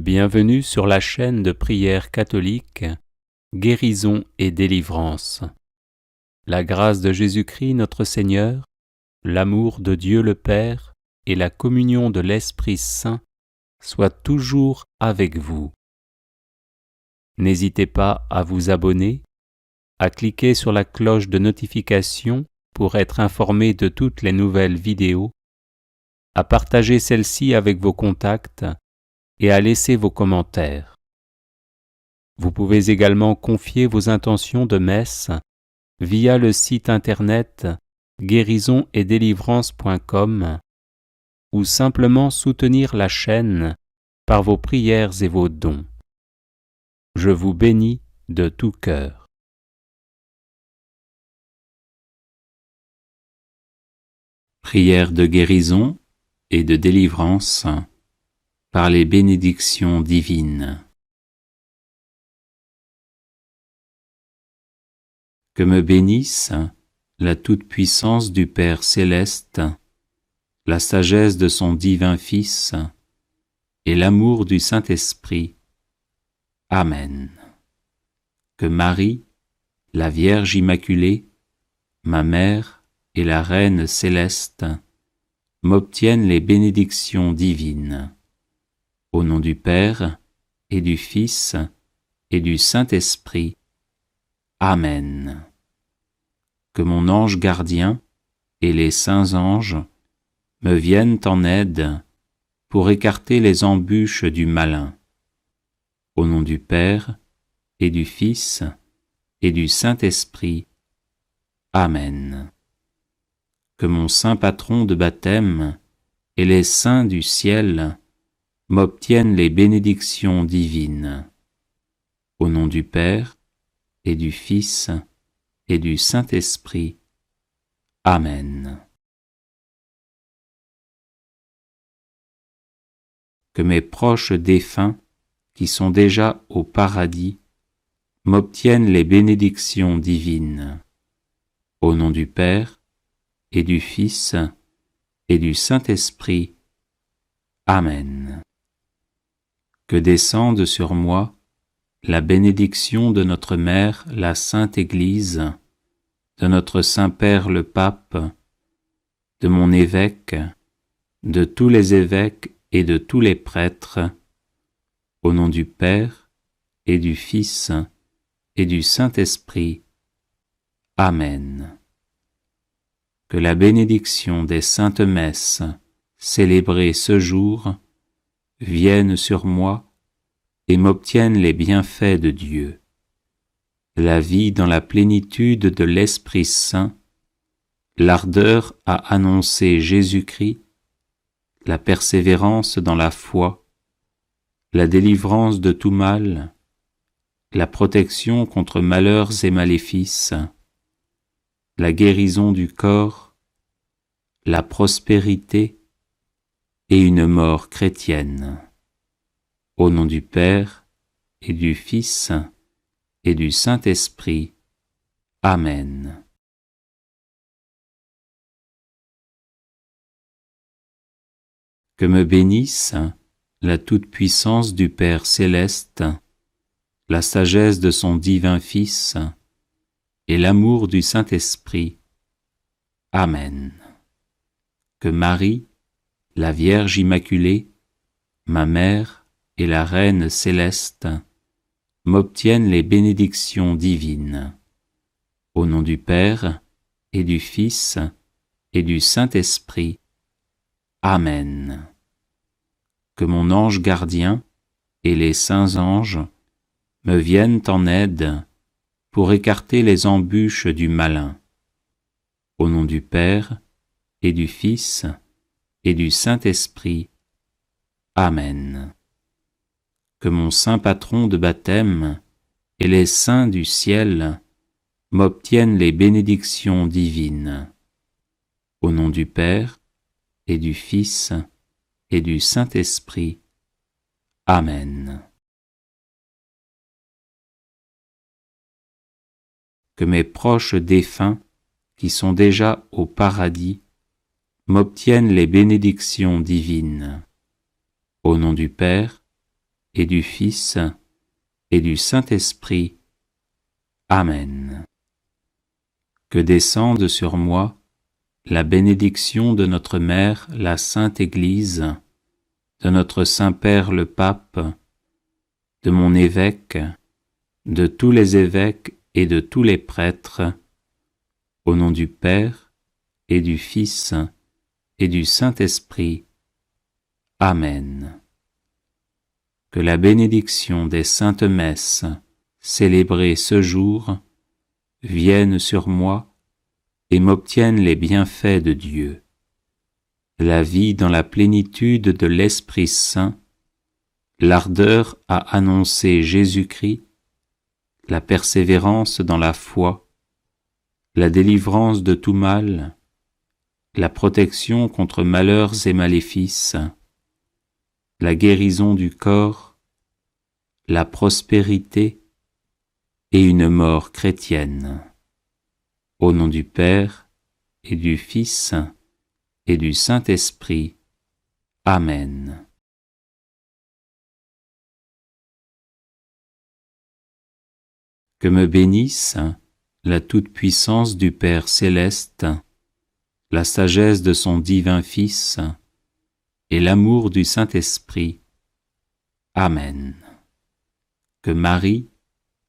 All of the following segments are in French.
Bienvenue sur la chaîne de prière catholique, Guérison et délivrance. La grâce de Jésus-Christ notre Seigneur, l'amour de Dieu le Père et la communion de l'Esprit Saint soient toujours avec vous. N'hésitez pas à vous abonner, à cliquer sur la cloche de notification pour être informé de toutes les nouvelles vidéos, à partager celle-ci avec vos contacts et à laisser vos commentaires. Vous pouvez également confier vos intentions de messe via le site internet guérisonetdélivrance.com ou simplement soutenir la chaîne par vos prières et vos dons. Je vous bénis de tout cœur. Prière de guérison et de délivrance par les bénédictions divines. Que me bénisse la toute-puissance du Père céleste, la sagesse de son divin Fils et l'amour du Saint-Esprit. Amen. Que Marie, la Vierge Immaculée, ma Mère et la Reine céleste, m'obtiennent les bénédictions divines. Au nom du Père et du Fils et du Saint-Esprit. Amen. Que mon ange gardien et les saints anges me viennent en aide pour écarter les embûches du malin. Au nom du Père et du Fils et du Saint-Esprit. Amen. Que mon saint patron de baptême et les saints du ciel m'obtiennent les bénédictions divines. Au nom du Père et du Fils et du Saint-Esprit. Amen. Que mes proches défunts, qui sont déjà au paradis, m'obtiennent les bénédictions divines. Au nom du Père et du Fils et du Saint-Esprit. Amen. Que descende sur moi la bénédiction de notre Mère, la Sainte Église, de notre Saint-Père le Pape, de mon évêque, de tous les évêques et de tous les prêtres, au nom du Père et du Fils et du Saint-Esprit. Amen. Que la bénédiction des saintes messes célébrées ce jour vienne sur moi et m'obtienne les bienfaits de Dieu, la vie dans la plénitude de l'Esprit Saint, l'ardeur à annoncer Jésus-Christ, la persévérance dans la foi, la délivrance de tout mal, la protection contre malheurs et maléfices, la guérison du corps, la prospérité et une mort chrétienne. Au nom du Père et du Fils et du Saint-Esprit. Amen. Que me bénisse la toute-puissance du Père céleste, la sagesse de son divin Fils et l'amour du Saint-Esprit. Amen. Que Marie, la Vierge Immaculée, ma Mère et la Reine céleste, m'obtiennent les bénédictions divines. Au nom du Père et du Fils et du Saint-Esprit. Amen. Que mon ange gardien et les saints anges me viennent en aide pour écarter les embûches du malin. Au nom du Père et du Fils et du Saint-Esprit. Amen. Que mon saint patron de baptême et les saints du ciel m'obtiennent les bénédictions divines. Au nom du Père et du Fils et du Saint-Esprit. Amen. Que mes proches défunts, qui sont déjà au paradis, m'obtiennent les bénédictions divines. Au nom du Père et du Fils, et du Saint-Esprit. Amen. Que descende sur moi la bénédiction de notre Mère, la Sainte Église, de notre Saint-Père le Pape, de mon évêque, de tous les évêques et de tous les prêtres, au nom du Père et du Fils et du Saint-Esprit. Amen. Que la bénédiction des saintes messes célébrées ce jour vienne sur moi et m'obtienne les bienfaits de Dieu, la vie dans la plénitude de l'Esprit Saint, l'ardeur à annoncer Jésus-Christ, la persévérance dans la foi, la délivrance de tout mal, la protection contre malheurs et maléfices, la guérison du corps, la prospérité et une mort chrétienne. Au nom du Père et du Fils et du Saint-Esprit. Amen. Que me bénisse la toute-puissance du Père céleste, la sagesse de son divin Fils et l'amour du Saint-Esprit. Amen. Que Marie,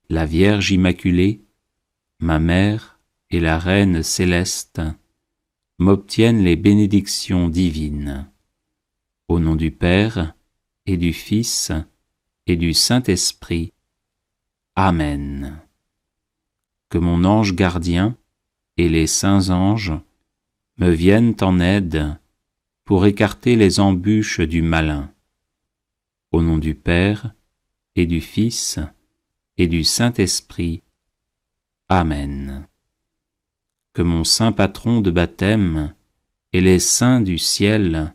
la Vierge Immaculée, ma Mère et la Reine céleste, m'obtiennent les bénédictions divines. Au nom du Père et du Fils et du Saint-Esprit. Amen. Que mon ange gardien et les saints anges me viennent en aide pour écarter les embûches du malin. Au nom du Père et du Fils et du Saint-Esprit. Amen. Que mon saint patron de baptême et les saints du ciel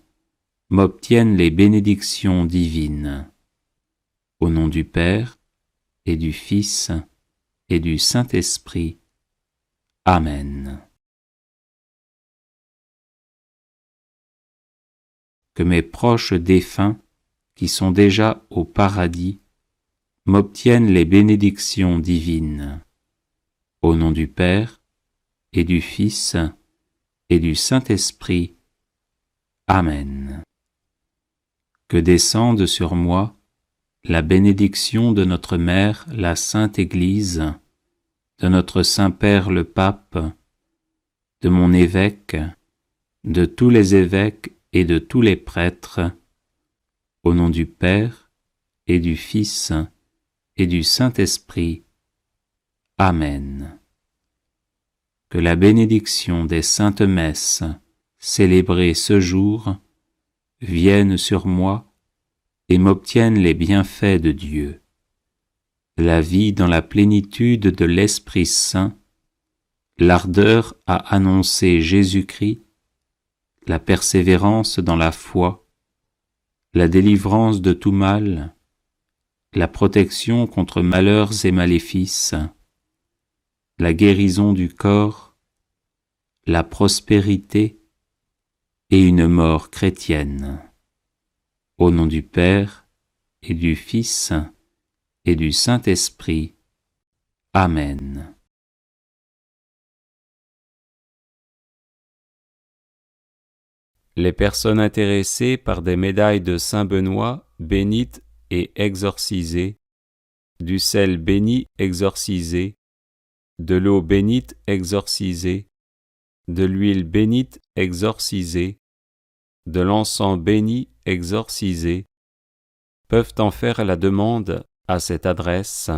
m'obtiennent les bénédictions divines. Au nom du Père et du Fils et du Saint-Esprit. Amen. Que mes proches défunts, qui sont déjà au paradis, m'obtiennent les bénédictions divines. Au nom du Père et du Fils et du Saint-Esprit. Amen. Que descende sur moi la bénédiction de notre Mère, la Sainte Église, de notre Saint-Père le Pape, de mon évêque, de tous les évêques et de tous les prêtres, au nom du Père et du Fils et du Saint-Esprit. Amen. Que la bénédiction des saintes messes célébrées ce jour vienne sur moi et m'obtienne les bienfaits de Dieu, la vie dans la plénitude de l'Esprit Saint, l'ardeur à annoncer Jésus-Christ, la persévérance dans la foi, la délivrance de tout mal, la protection contre malheurs et maléfices, la guérison du corps, la prospérité et une mort chrétienne. Au nom du Père et du Fils et du Saint-Esprit. Amen. Les personnes intéressées par des médailles de Saint-Benoît bénites et exorcisées, du sel béni exorcisé, de l'eau bénite exorcisée, de l'huile bénite exorcisée, de l'encens béni exorcisé, peuvent en faire la demande à cette adresse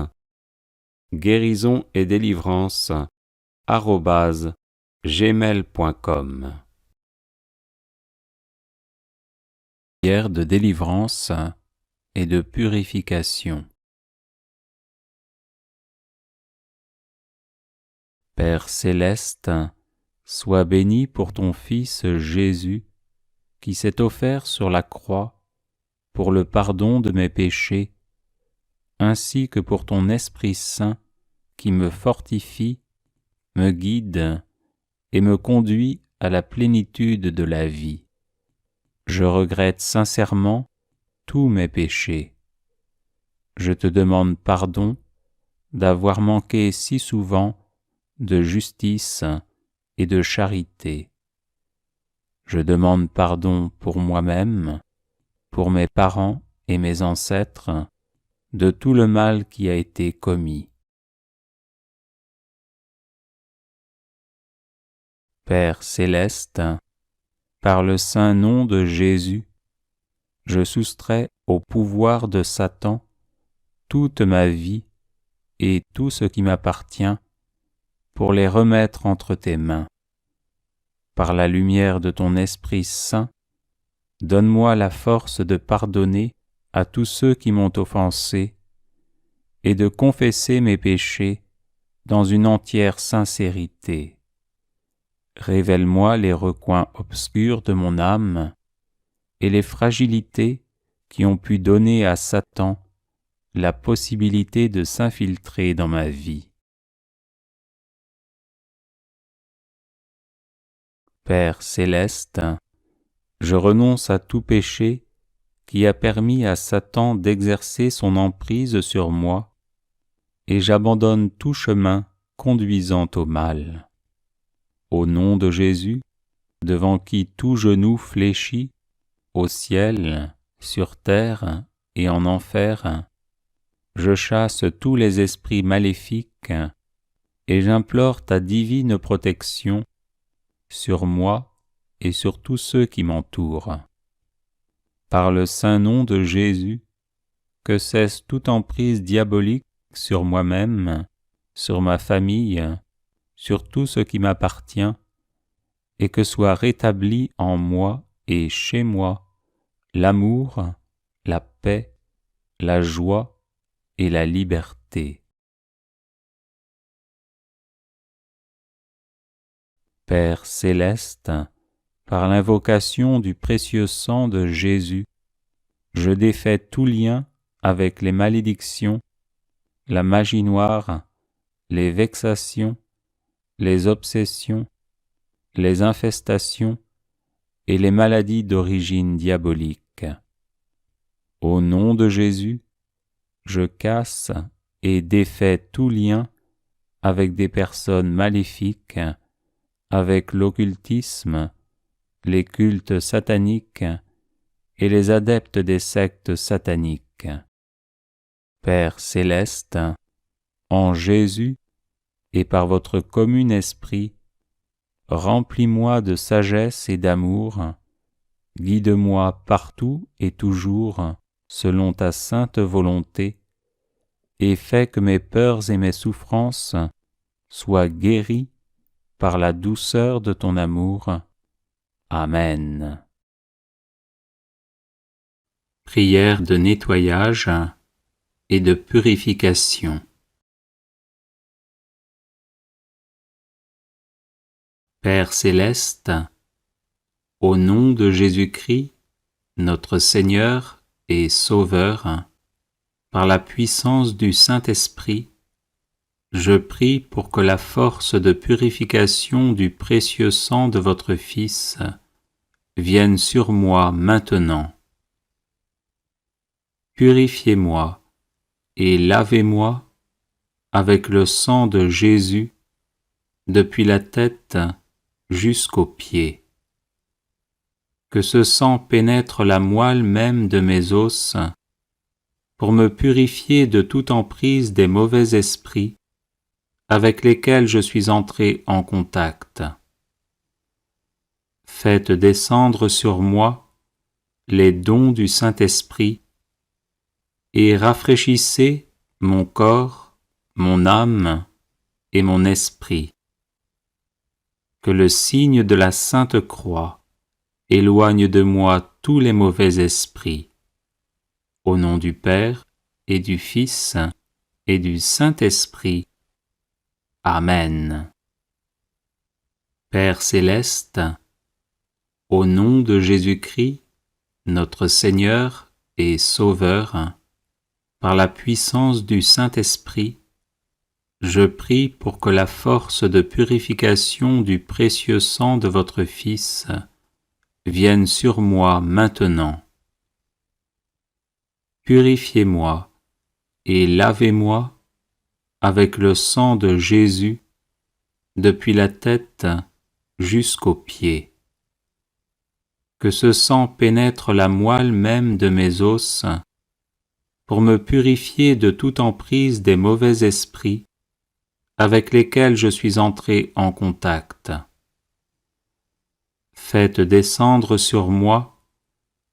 guérison et délivrance @gmail.com. Prière de délivrance et de purification. Père céleste, sois béni pour ton Fils Jésus, qui s'est offert sur la croix pour le pardon de mes péchés, ainsi que pour ton Esprit Saint qui me fortifie, me guide et me conduit à la plénitude de la vie. Je regrette sincèrement tous mes péchés. je te demande pardon d'avoir manqué si souvent de justice et de charité. Je demande pardon pour moi-même, pour mes parents et mes ancêtres, de tout le mal qui a été commis. Père céleste, par le saint nom de Jésus, je soustrais au pouvoir de Satan toute ma vie et tout ce qui m'appartient pour les remettre entre tes mains. Par la lumière de ton Esprit Saint, donne-moi la force de pardonner à tous ceux qui m'ont offensé et de confesser mes péchés dans une entière sincérité. Révèle-moi les recoins obscurs de mon âme et les fragilités qui ont pu donner à Satan la possibilité de s'infiltrer dans ma vie. Père céleste, je renonce à tout péché qui a permis à Satan d'exercer son emprise sur moi, et j'abandonne tout chemin conduisant au mal. Au nom de Jésus, devant qui tout genou fléchit, au ciel, sur terre et en enfer, je chasse tous les esprits maléfiques et j'implore ta divine protection sur moi et sur tous ceux qui m'entourent. Par le saint nom de Jésus, que cesse toute emprise diabolique sur moi-même, sur ma famille, sur tout ce qui m'appartient, et que soit rétabli en moi et chez moi l'amour, la paix, la joie et la liberté. Père céleste, par l'invocation du précieux sang de Jésus, je défais tout lien avec les malédictions, la magie noire, les vexations, les obsessions, les infestations et les maladies d'origine diabolique. Au nom de Jésus, je casse et défais tout lien avec des personnes maléfiques, avec l'occultisme, les cultes sataniques et les adeptes des sectes sataniques. Père céleste, en Jésus et par votre commun esprit, remplis-moi de sagesse et d'amour, guide-moi partout et toujours selon ta sainte volonté, et fais que mes peurs et mes souffrances soient guéries par la douceur de ton amour. Amen. Prière de nettoyage et de purification. Père céleste, au nom de Jésus-Christ, notre Seigneur et Sauveur, par la puissance du Saint-Esprit, je prie pour que la force de purification du précieux sang de votre Fils vienne sur moi maintenant. Purifiez-moi et lavez-moi avec le sang de Jésus depuis la tête jusqu'aux pieds. Que ce sang pénètre la moelle même de mes os pour me purifier de toute emprise des mauvais esprits avec lesquels je suis entré en contact. Faites descendre sur moi les dons du Saint-Esprit et rafraîchissez mon corps, mon âme et mon esprit. Que le signe de la Sainte Croix éloigne de moi tous les mauvais esprits. Au nom du Père et du Fils et du Saint-Esprit. Amen. Père céleste, au nom de Jésus-Christ, notre Seigneur et Sauveur, par la puissance du Saint-Esprit, je prie pour que la force de purification du précieux sang de votre Fils vienne sur moi maintenant. Purifiez-moi et lavez-moi avec le sang de Jésus depuis la tête jusqu'aux pieds. Que ce sang pénètre la moelle même de mes os pour me purifier de toute emprise des mauvais esprits avec lesquels je suis entré en contact. Faites descendre sur moi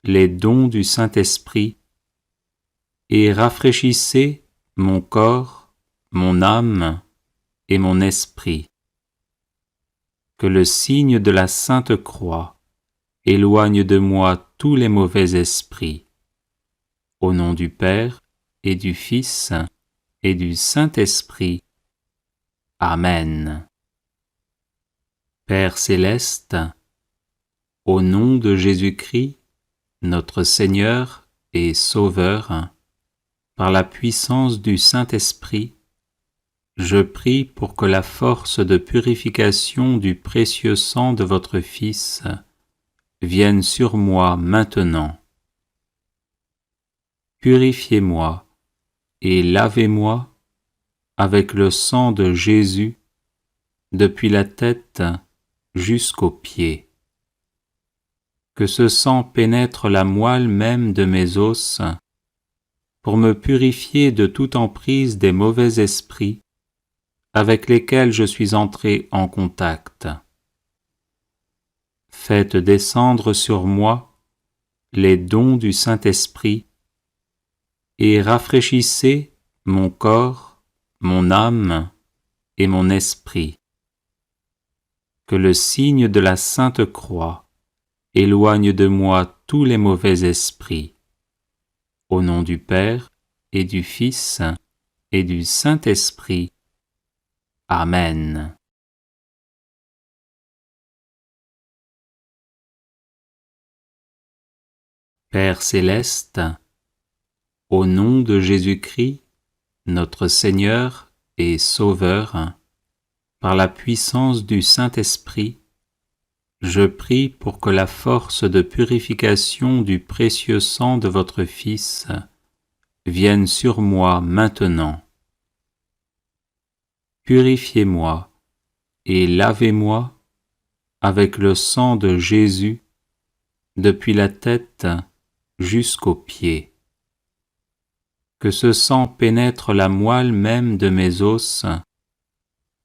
les dons du Saint-Esprit et rafraîchissez mon corps, mon âme et mon esprit. Que le signe de la Sainte Croix éloigne de moi tous les mauvais esprits. Au nom du Père et du Fils et du Saint-Esprit. Amen. Père céleste, au nom de Jésus-Christ, notre Seigneur et Sauveur, par la puissance du Saint-Esprit, je prie pour que la force de purification du précieux sang de votre Fils vienne sur moi maintenant. Purifiez-moi et lavez-moi avec le sang de Jésus depuis la tête jusqu'aux pieds. Que ce sang pénètre la moelle même de mes os pour me purifier de toute emprise des mauvais esprits avec lesquels je suis entré en contact. Faites descendre sur moi les dons du Saint-Esprit et rafraîchissez mon corps, mon âme et mon esprit. Que le signe de la Sainte Croix éloigne de moi tous les mauvais esprits. Au nom du Père et du Fils et du Saint-Esprit. Amen. Père céleste, au nom de Jésus-Christ, notre Seigneur et Sauveur, par la puissance du Saint-Esprit, je prie pour que la force de purification du précieux sang de votre Fils vienne sur moi maintenant. Purifiez-moi et lavez-moi avec le sang de Jésus depuis la tête jusqu'aux pieds. Que ce sang pénètre la moelle même de mes os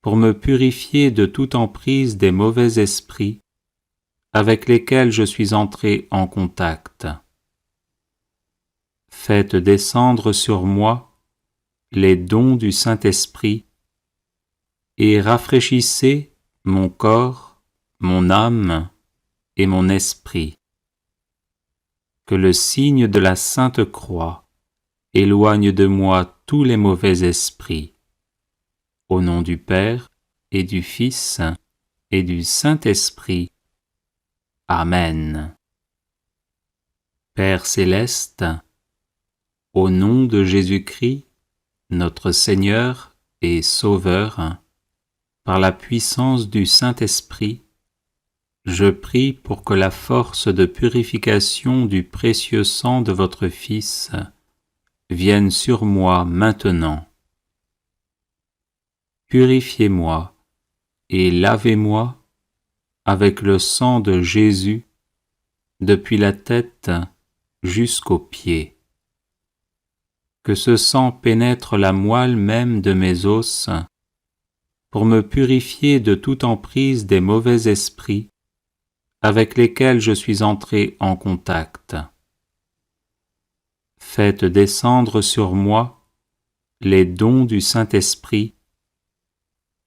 pour me purifier de toute emprise des mauvais esprits avec lesquels je suis entré en contact. Faites descendre sur moi les dons du Saint-Esprit et rafraîchissez mon corps, mon âme et mon esprit. Que le signe de la Sainte Croix éloigne de moi tous les mauvais esprits. Au nom du Père et du Fils et du Saint-Esprit. Amen. Père céleste, au nom de Jésus-Christ, notre Seigneur et Sauveur, par la puissance du Saint-Esprit, je prie pour que la force de purification du précieux sang de votre Fils vienne sur moi maintenant. Purifiez-moi et lavez-moi avec le sang de Jésus depuis la tête jusqu'aux pieds. Que ce sang pénètre la moelle même de mes os pour me purifier de toute emprise des mauvais esprits avec lesquels je suis entré en contact. Faites descendre sur moi les dons du Saint-Esprit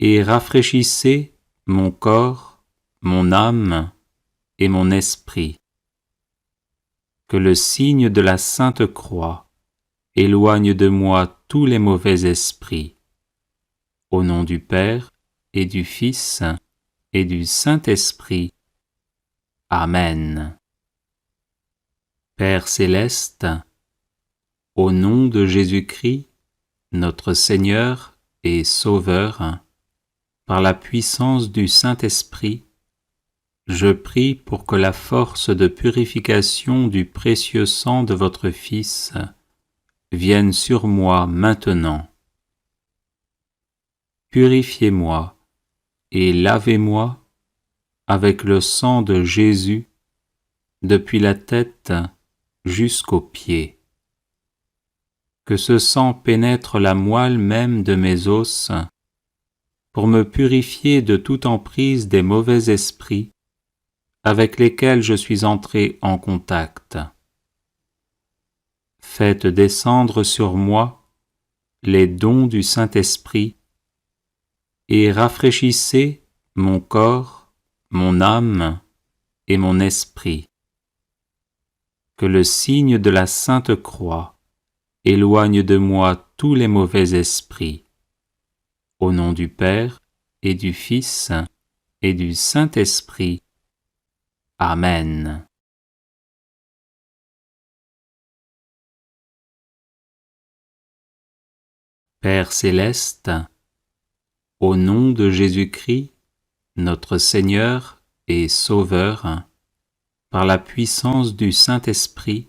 et rafraîchissez mon corps, mon âme et mon esprit. Que le signe de la Sainte Croix éloigne de moi tous les mauvais esprits. Au nom du Père et du Fils et du Saint-Esprit. Amen. Père céleste, au nom de Jésus-Christ, notre Seigneur et Sauveur, par la puissance du Saint-Esprit, je prie pour que la force de purification du précieux sang de votre Fils vienne sur moi maintenant. Purifiez-moi et lavez-moi avec le sang de Jésus depuis la tête jusqu'aux pieds. Que ce sang pénètre la moelle même de mes os pour me purifier de toute emprise des mauvais esprits avec lesquels je suis entré en contact. Faites descendre sur moi les dons du Saint-Esprit et rafraîchissez mon corps, mon âme et mon esprit. Que le signe de la Sainte Croix éloigne de moi tous les mauvais esprits. Au nom du Père et du Fils et du Saint-Esprit. Amen. Père céleste, au nom de Jésus-Christ, notre Seigneur et Sauveur, par la puissance du Saint-Esprit,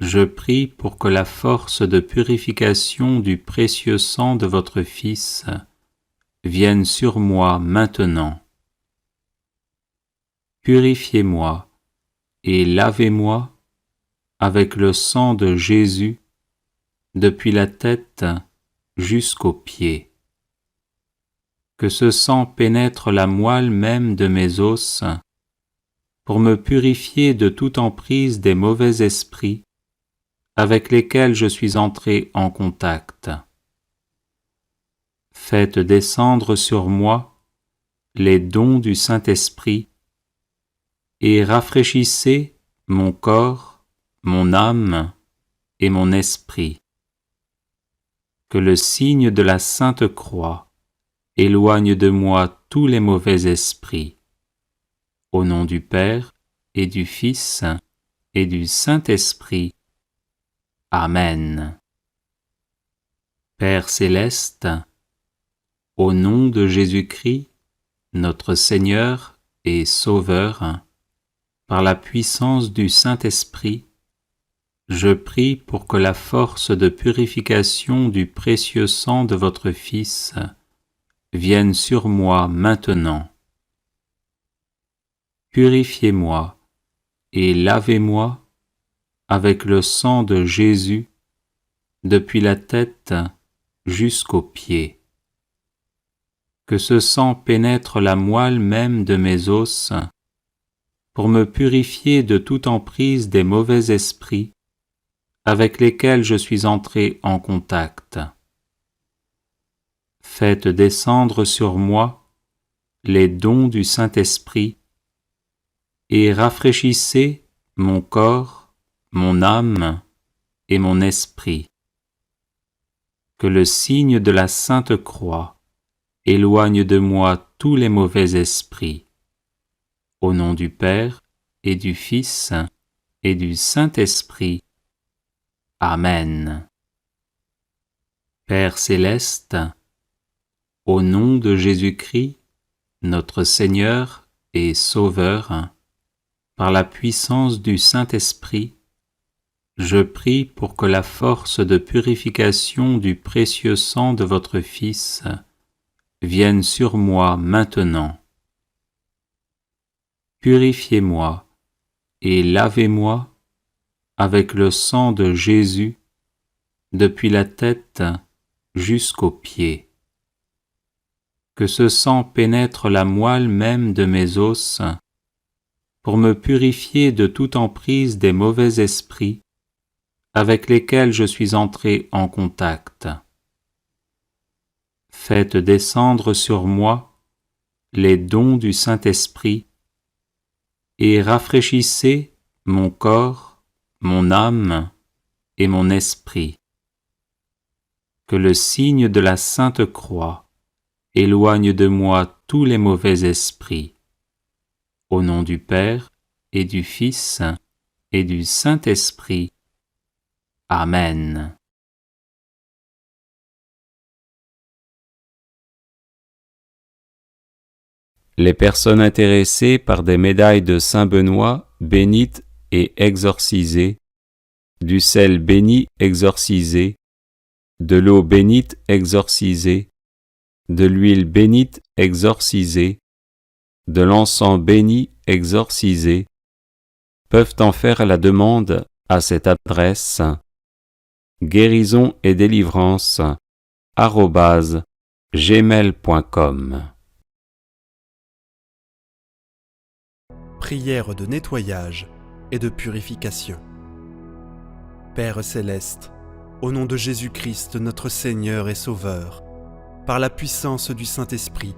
je prie pour que la force de purification du précieux sang de votre Fils vienne sur moi maintenant. Purifiez-moi et lavez-moi avec le sang de Jésus depuis la tête jusqu'aux pieds. Que ce sang pénètre la moelle même de mes os pour me purifier de toute emprise des mauvais esprits avec lesquels je suis entré en contact. Faites descendre sur moi les dons du Saint-Esprit et rafraîchissez mon corps, mon âme et mon esprit. Que le signe de la Sainte Croix éloigne de moi tous les mauvais esprits. Au nom du Père et du Fils et du Saint-Esprit. Amen. Père céleste, au nom de Jésus-Christ, notre Seigneur et Sauveur, par la puissance du Saint-Esprit, je prie pour que la force de purification du précieux sang de votre Fils vienne sur moi maintenant. Purifiez-moi et lavez-moi avec le sang de Jésus depuis la tête jusqu'aux pieds. Que ce sang pénètre la moelle même de mes os pour me purifier de toute emprise des mauvais esprits avec lesquels je suis entré en contact. Faites descendre sur moi les dons du Saint-Esprit et rafraîchissez mon corps, mon âme et mon esprit. Que le signe de la Sainte Croix éloigne de moi tous les mauvais esprits. Au nom du Père et du Fils et du Saint-Esprit. Amen. Père céleste, au nom de Jésus-Christ, notre Seigneur et Sauveur, par la puissance du Saint-Esprit, je prie pour que la force de purification du précieux sang de votre Fils vienne sur moi maintenant. Purifiez-moi et lavez-moi avec le sang de Jésus depuis la tête jusqu'aux pieds. Que ce sang pénètre la moelle même de mes os pour me purifier de toute emprise des mauvais esprits avec lesquels je suis entré en contact. Faites descendre sur moi les dons du Saint-Esprit et rafraîchissez mon corps, mon âme et mon esprit. Que le signe de la Sainte Croix éloigne de moi tous les mauvais esprits. Au nom du Père et du Fils et du Saint-Esprit. Amen. Les personnes intéressées par des médailles de Saint Benoît, bénites et exorcisées, du sel béni exorcisé, de l'eau bénite exorcisée, de l'huile bénite exorcisée, de l'encens béni exorcisé, peuvent en faire la demande à cette adresse guérison et délivrance @gmail.com. Prière de nettoyage et de purification. Père céleste, au nom de Jésus-Christ, notre Seigneur et Sauveur, par la puissance du Saint-Esprit,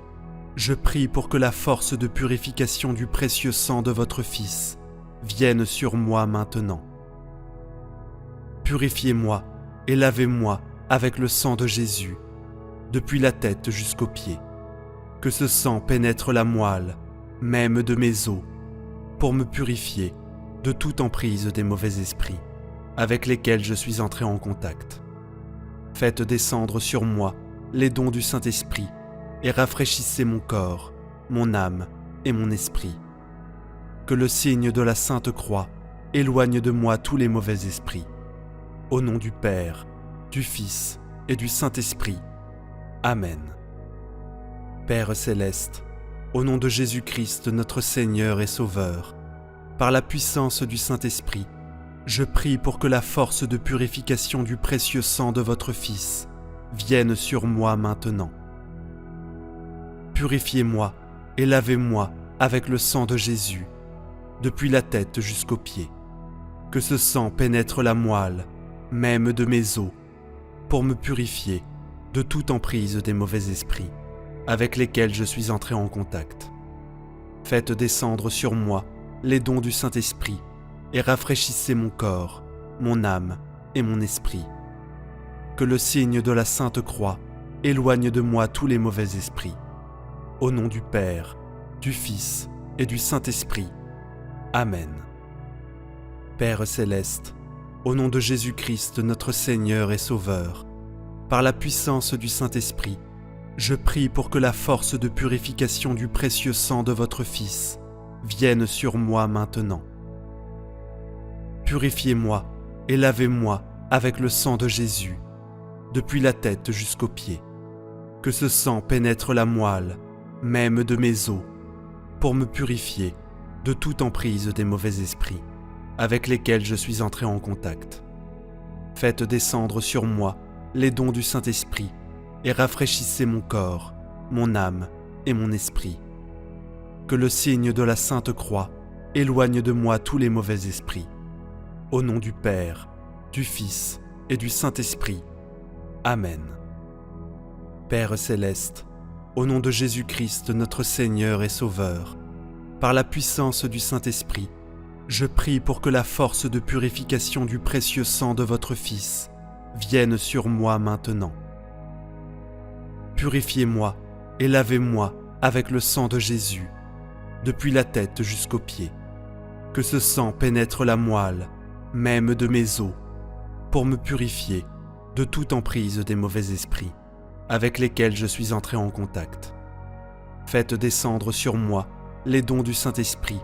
je prie pour que la force de purification du précieux sang de votre Fils vienne sur moi maintenant. Purifiez-moi et lavez-moi avec le sang de Jésus, depuis la tête jusqu'aux pieds. Que ce sang pénètre la moelle, même de mes os, pour me purifier de toute emprise des mauvais esprits avec lesquels je suis entré en contact. Faites descendre sur moi les dons du Saint-Esprit et rafraîchissez mon corps, mon âme et mon esprit. Que le signe de la Sainte Croix éloigne de moi tous les mauvais esprits. Au nom du Père, du Fils et du Saint-Esprit. Amen. Père céleste, au nom de Jésus-Christ, notre Seigneur et Sauveur, par la puissance du Saint-Esprit, je prie pour que la force de purification du précieux sang de votre Fils vienne sur moi maintenant. Purifiez-moi et lavez-moi avec le sang de Jésus, depuis la tête jusqu'aux pieds. Que ce sang pénètre la moelle, même de mes os, pour me purifier de toute emprise des mauvais esprits avec lesquels je suis entré en contact. Faites descendre sur moi les dons du Saint-Esprit et rafraîchissez mon corps, mon âme et mon esprit. Que le signe de la Sainte Croix éloigne de moi tous les mauvais esprits. Au nom du Père, du Fils et du Saint-Esprit. Amen. Père céleste, au nom de Jésus-Christ, notre Seigneur et Sauveur, par la puissance du Saint-Esprit, je prie pour que la force de purification du précieux sang de votre Fils vienne sur moi maintenant. Purifiez-moi et lavez-moi avec le sang de Jésus, depuis la tête jusqu'aux pieds. Que ce sang pénètre la moelle, même de mes os, pour me purifier de toute emprise des mauvais esprits avec lesquels je suis entré en contact. Faites descendre sur moi les dons du Saint-Esprit et rafraîchissez mon corps, mon âme et mon esprit. Que le signe de la Sainte Croix éloigne de moi tous les mauvais esprits. Au nom du Père, du Fils et du Saint-Esprit. Amen. Père céleste, au nom de Jésus-Christ, notre Seigneur et Sauveur, par la puissance du Saint-Esprit, je prie pour que la force de purification du précieux sang de votre Fils vienne sur moi maintenant. Purifiez-moi et lavez-moi avec le sang de Jésus, depuis la tête jusqu'aux pieds. Que ce sang pénètre la moelle, même de mes os, pour me purifier de toute emprise des mauvais esprits avec lesquels je suis entré en contact. Faites descendre sur moi les dons du Saint-Esprit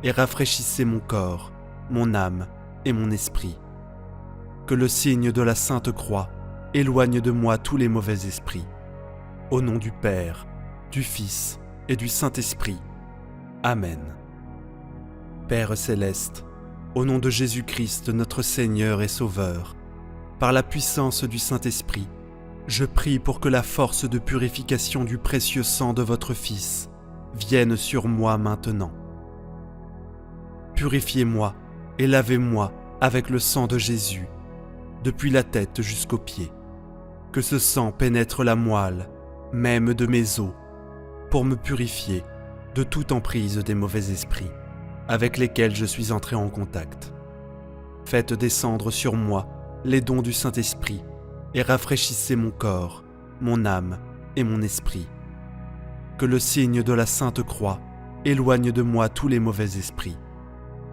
et rafraîchissez mon corps, mon âme et mon esprit. Que le signe de la Sainte Croix éloigne de moi tous les mauvais esprits. Au nom du Père, du Fils et du Saint-Esprit. Amen. Père céleste, au nom de Jésus-Christ, notre Seigneur et Sauveur, par la puissance du Saint-Esprit, je prie pour que la force de purification du précieux sang de votre Fils vienne sur moi maintenant. Purifiez-moi et lavez-moi avec le sang de Jésus, depuis la tête jusqu'aux pieds. Que ce sang pénètre la moelle, même de mes os, pour me purifier de toute emprise des mauvais esprits avec lesquels je suis entré en contact. Faites descendre sur moi les dons du Saint-Esprit et rafraîchissez mon corps, mon âme et mon esprit. Que le signe de la Sainte Croix éloigne de moi tous les mauvais esprits.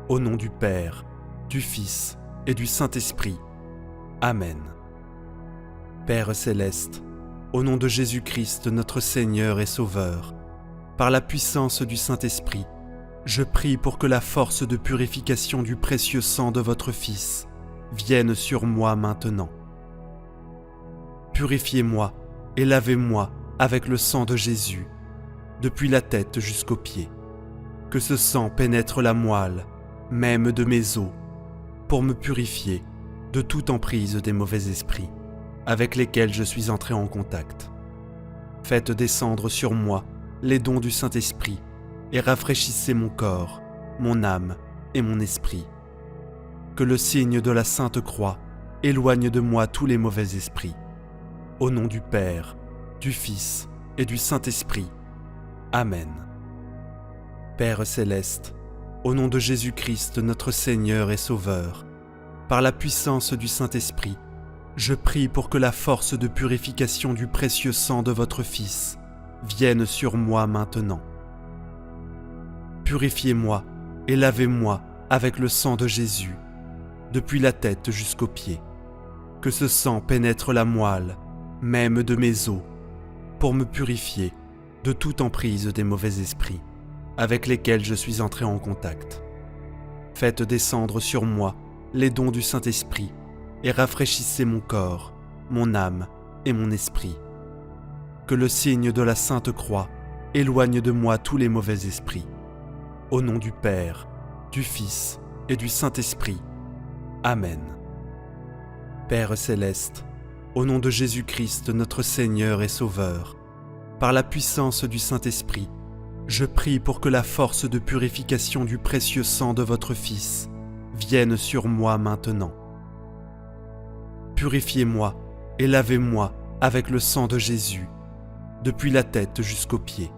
Au nom du Père, du Fils et du Saint-Esprit. Amen. Père céleste, au nom de Jésus-Christ, notre Seigneur et Sauveur, par la puissance du Saint-Esprit, je prie pour que la force de purification du précieux sang de votre Fils vienne sur moi maintenant. Purifiez-moi et lavez-moi avec le sang de Jésus, depuis la tête jusqu'aux pieds. Que ce sang pénètre la moelle, même de mes os, pour me purifier de toute emprise des mauvais esprits, avec lesquels je suis entré en contact. Faites descendre sur moi les dons du Saint-Esprit et rafraîchissez mon corps, mon âme et mon esprit. Que le signe de la Sainte Croix éloigne de moi tous les mauvais esprits. Au nom du Père, du Fils et du Saint-Esprit. Amen. Père céleste, au nom de Jésus-Christ, notre Seigneur et Sauveur, par la puissance du Saint-Esprit, je prie pour que la force de purification du précieux sang de votre Fils vienne sur moi maintenant. Purifiez-moi et lavez-moi avec le sang de Jésus, depuis la tête jusqu'aux pieds. Que ce sang pénètre la moelle, même de mes os, pour me purifier de toute emprise des mauvais esprits, avec lesquels je suis entré en contact. Faites descendre sur moi les dons du Saint-Esprit et rafraîchissez mon corps, mon âme et mon esprit. Que le signe de la Sainte Croix éloigne de moi tous les mauvais esprits. Au nom du Père, du Fils et du Saint-Esprit. Amen. Père céleste, au nom de Jésus-Christ, notre Seigneur et Sauveur, par la puissance du Saint-Esprit, je prie pour que la force de purification du précieux sang de votre Fils vienne sur moi maintenant. Purifiez-moi et lavez-moi avec le sang de Jésus, depuis la tête jusqu'aux pieds.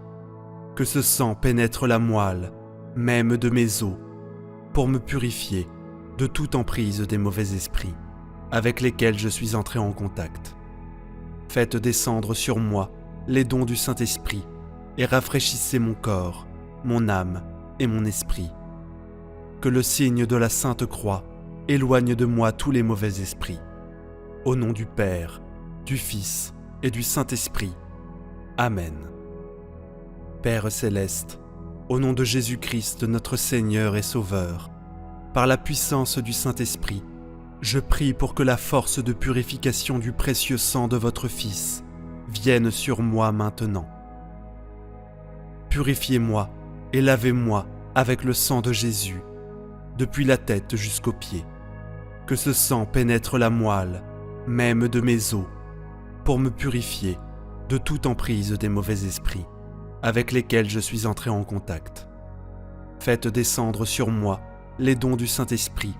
Que ce sang pénètre la moelle, même de mes os, pour me purifier de toute emprise des mauvais esprits, avec lesquels je suis entré en contact. Faites descendre sur moi les dons du Saint-Esprit et rafraîchissez mon corps, mon âme et mon esprit. Que le signe de la Sainte Croix éloigne de moi tous les mauvais esprits. Au nom du Père, du Fils et du Saint-Esprit. Amen. Père céleste, au nom de Jésus-Christ, notre Seigneur et Sauveur, par la puissance du Saint-Esprit, je prie pour que la force de purification du précieux sang de votre Fils vienne sur moi maintenant. Purifiez-moi et lavez-moi avec le sang de Jésus, depuis la tête jusqu'aux pieds. Que ce sang pénètre la moelle, même de mes os, pour me purifier de toute emprise des mauvais esprits, avec lesquels je suis entré en contact. Faites descendre sur moi les dons du Saint-Esprit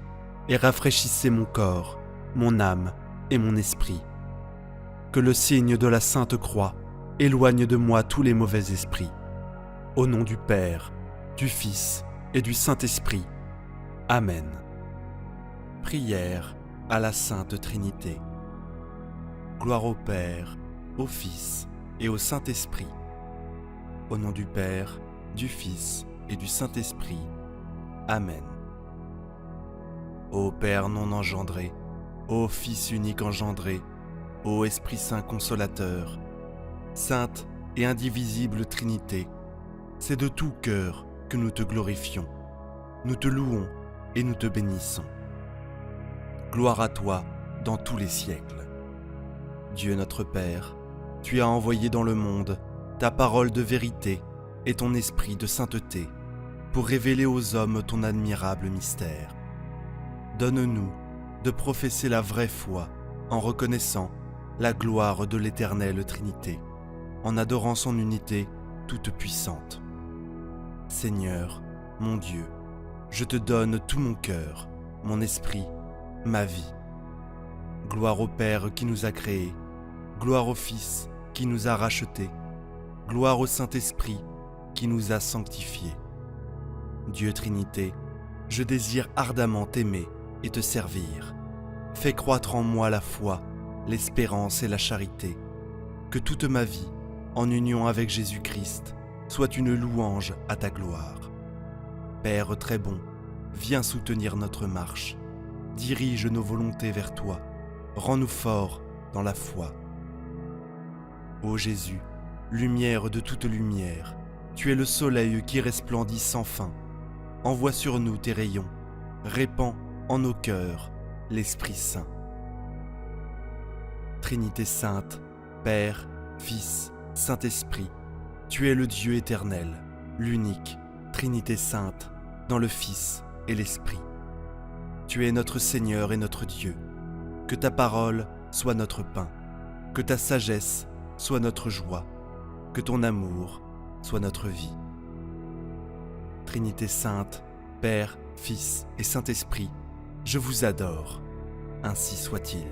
et rafraîchissez mon corps, mon âme et mon esprit. Que le signe de la Sainte Croix éloigne de moi tous les mauvais esprits. Au nom du Père, du Fils et du Saint-Esprit. Amen. Prière à la Sainte Trinité. Gloire au Père, au Fils et au Saint-Esprit. Au nom du Père, du Fils et du Saint-Esprit. Amen. Ô Père non engendré, ô Fils unique engendré, ô Esprit Saint consolateur, Sainte et indivisible Trinité, c'est de tout cœur que nous te glorifions, nous te louons et nous te bénissons. Gloire à toi dans tous les siècles. Dieu notre Père, tu as envoyé dans le monde ta parole de vérité et ton esprit de sainteté pour révéler aux hommes ton admirable mystère. Donne-nous de professer la vraie foi en reconnaissant la gloire de l'éternelle Trinité, en adorant son unité toute puissante. Seigneur, mon Dieu, je te donne tout mon cœur, mon esprit, ma vie. Gloire au Père qui nous a créés, gloire au Fils qui nous a rachetés, gloire au Saint-Esprit qui nous a sanctifiés. Dieu Trinité, je désire ardemment t'aimer et te servir. Fais croître en moi la foi, l'espérance et la charité. Que toute ma vie, en union avec Jésus-Christ, soit une louange à ta gloire. Père très bon, viens soutenir notre marche. Dirige nos volontés vers toi. Rends-nous forts dans la foi. Ô Jésus, lumière de toute lumière, tu es le soleil qui resplendit sans fin. Envoie sur nous tes rayons, répands en nos cœurs l'Esprit Saint. Trinité sainte, Père, Fils, Saint-Esprit, tu es le Dieu éternel, l'unique, Trinité sainte, dans le Fils et l'Esprit. Tu es notre Seigneur et notre Dieu. Que ta parole soit notre pain, que ta sagesse soit notre joie, que ton amour soit notre vie. Trinité sainte, Père, Fils et Saint-Esprit, je vous adore, ainsi soit-il.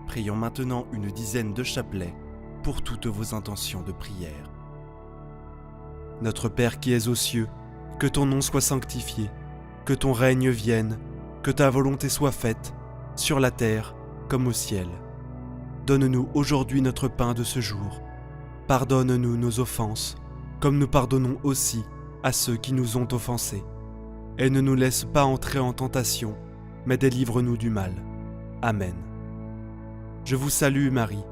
Prions maintenant une dizaine de chapelets pour toutes vos intentions de prière. Notre Père qui es aux cieux, que ton nom soit sanctifié, que ton règne vienne, que ta volonté soit faite, sur la terre comme au ciel. Donne-nous aujourd'hui notre pain de ce jour. Pardonne-nous nos offenses, comme nous pardonnons aussi à ceux qui nous ont offensés. Et ne nous laisse pas entrer en tentation, mais délivre-nous du mal. Amen. Je vous salue Marie,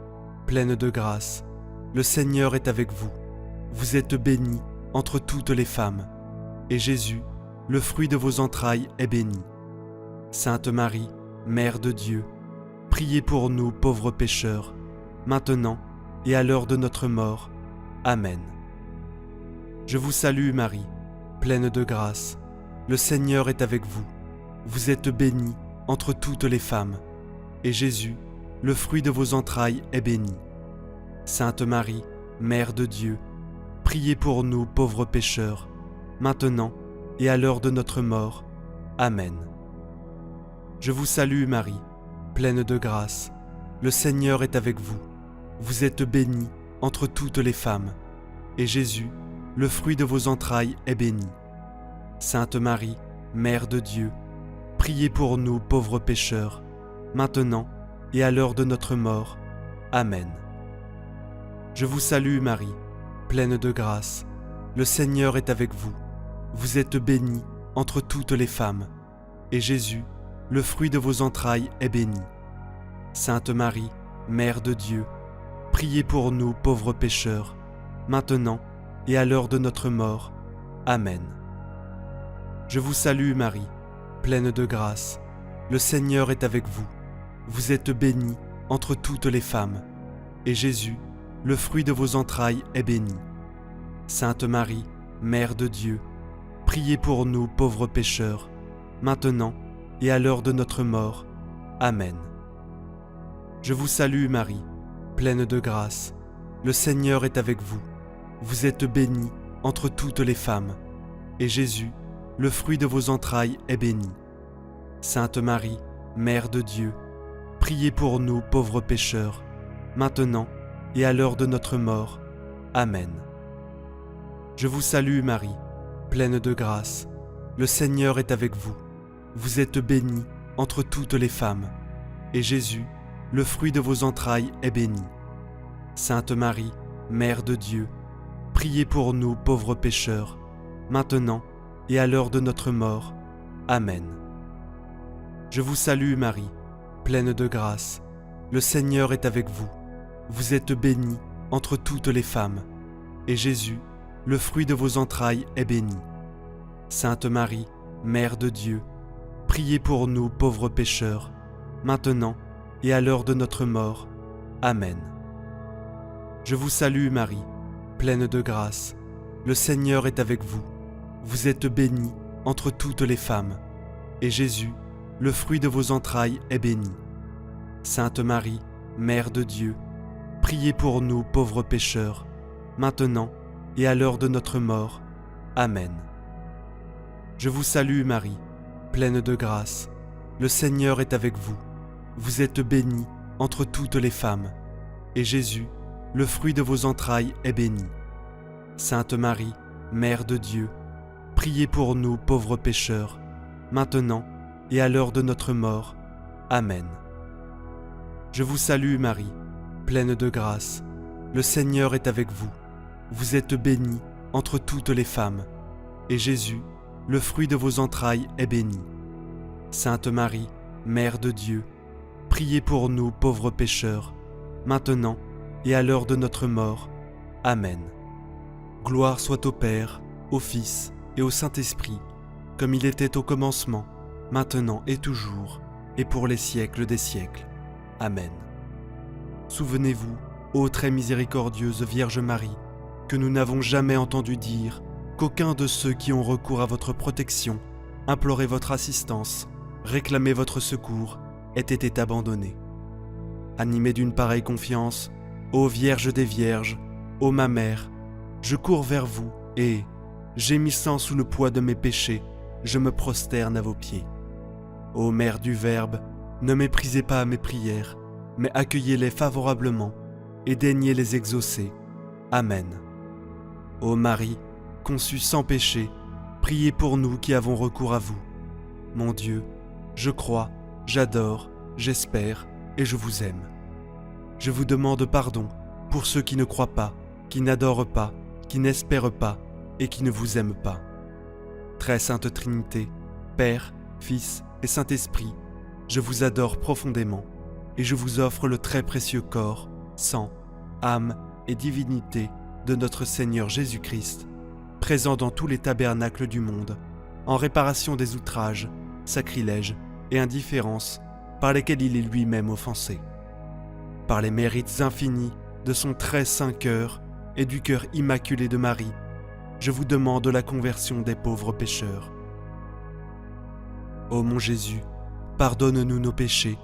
pleine de grâce. Le Seigneur est avec vous. Vous êtes bénie entre toutes les femmes, et Jésus, le fruit de vos entrailles, est béni. Sainte Marie, Mère de Dieu, priez pour nous pauvres pécheurs, maintenant et à l'heure de notre mort. Amen. Je vous salue Marie, pleine de grâce. Le Seigneur est avec vous. Vous êtes bénie entre toutes les femmes, et Jésus, le fruit de vos entrailles, est béni. Sainte Marie, Mère de Dieu, priez pour nous pauvres pécheurs, maintenant et à l'heure de notre mort. Amen. Je vous salue Marie, pleine de grâce. Le Seigneur est avec vous. Vous êtes bénie entre toutes les femmes, et Jésus, le fruit de vos entrailles, est béni. Sainte Marie, Mère de Dieu, priez pour nous pauvres pécheurs, maintenant et à l'heure de notre mort. Amen. Je vous salue Marie, pleine de grâce. Le Seigneur est avec vous. Vous êtes bénie entre toutes les femmes, et Jésus, le fruit de vos entrailles, est béni. Sainte Marie, Mère de Dieu, priez pour nous pauvres pécheurs, maintenant et à l'heure de notre mort. Amen. Je vous salue Marie, pleine de grâce. Le Seigneur est avec vous. Vous êtes bénie entre toutes les femmes, et Jésus, le fruit de vos entrailles, est béni. Sainte Marie, Mère de Dieu, priez pour nous pauvres pécheurs, maintenant et à l'heure de notre mort. Amen. Je vous salue Marie, pleine de grâce. Le Seigneur est avec vous. Vous êtes bénie entre toutes les femmes, et Jésus, le fruit de vos entrailles, est béni. Sainte Marie, Mère de Dieu, priez pour nous pauvres pécheurs, maintenant et à l'heure de notre mort. Amen. Je vous salue Marie, pleine de grâce. Le Seigneur est avec vous. Vous êtes bénie entre toutes les femmes, et Jésus, le fruit de vos entrailles, est béni. Sainte Marie, Mère de Dieu, priez pour nous pauvres pécheurs, maintenant et à l'heure de notre mort. Amen. Je vous salue Marie, pleine de grâce. Le Seigneur est avec vous. Vous êtes bénie entre toutes les femmes, et Jésus, le fruit de vos entrailles, est béni. Sainte Marie, Mère de Dieu, priez pour nous pauvres pécheurs, maintenant et à l'heure de notre mort. Amen. Je vous salue Marie, pleine de grâce. Le Seigneur est avec vous. Vous êtes bénie entre toutes les femmes, et Jésus, le fruit de vos entrailles, est béni. Sainte Marie, Mère de Dieu, priez pour nous pauvres pécheurs, maintenant et à l'heure de notre mort. Amen. Je vous salue Marie, pleine de grâce. Le Seigneur est avec vous. Vous êtes bénie entre toutes les femmes, et Jésus, le fruit de vos entrailles, est béni. Sainte Marie, Mère de Dieu, priez pour nous pauvres pécheurs, maintenant et à l'heure de notre mort. Amen. Je vous salue Marie, pleine de grâce. Le Seigneur est avec vous. Vous êtes bénie entre toutes les femmes, et Jésus, le fruit de vos entrailles, est béni. Sainte Marie, Mère de Dieu, priez pour nous pauvres pécheurs, maintenant et à l'heure de notre mort. Amen. Gloire soit au Père, au Fils et au Saint-Esprit, comme il était au commencement, maintenant et toujours, et pour les siècles des siècles. Amen. Souvenez-vous, ô très miséricordieuse Vierge Marie, que nous n'avons jamais entendu dire qu'aucun de ceux qui ont recours à votre protection, imploré votre assistance, réclamé votre secours, ait été abandonné. Animé d'une pareille confiance, ô Vierge des Vierges, ô ma mère, je cours vers vous et, gémissant sous le poids de mes péchés, je me prosterne à vos pieds. Ô Mère du Verbe, ne méprisez pas mes prières, mais accueillez-les favorablement et daignez les exaucer. Amen. Ô Marie, conçue sans péché, priez pour nous qui avons recours à vous. Mon Dieu, je crois, j'adore, j'espère et je vous aime. Je vous demande pardon pour ceux qui ne croient pas, qui n'adorent pas, qui n'espèrent pas et qui ne vous aiment pas. Très Sainte Trinité, Père, Fils et Saint-Esprit, je vous adore profondément et je vous offre le très précieux corps, sang, âme et divinité de notre Seigneur Jésus-Christ, présent dans tous les tabernacles du monde, en réparation des outrages, sacrilèges et indifférences par lesquels il est lui-même offensé. Par les mérites infinis de son très saint cœur et du cœur immaculé de Marie, je vous demande la conversion des pauvres pécheurs. Ô mon Jésus, pardonne-nous nos péchés,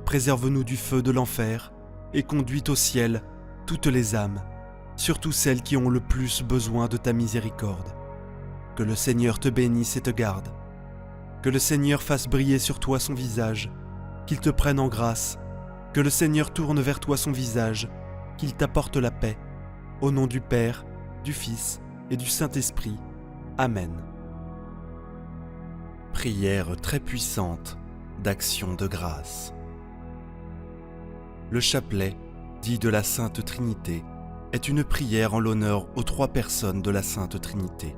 préserve-nous du feu de l'enfer et conduis au ciel toutes les âmes, surtout celles qui ont le plus besoin de ta miséricorde. Que le Seigneur te bénisse et te garde. Que le Seigneur fasse briller sur toi son visage, qu'il te prenne en grâce. Que le Seigneur tourne vers toi son visage, qu'il t'apporte la paix. Au nom du Père, du Fils et du Saint-Esprit. Amen. Prière très puissante d'action de grâce. Le chapelet, dit de la Sainte Trinité, est une prière en l'honneur aux trois personnes de la Sainte Trinité.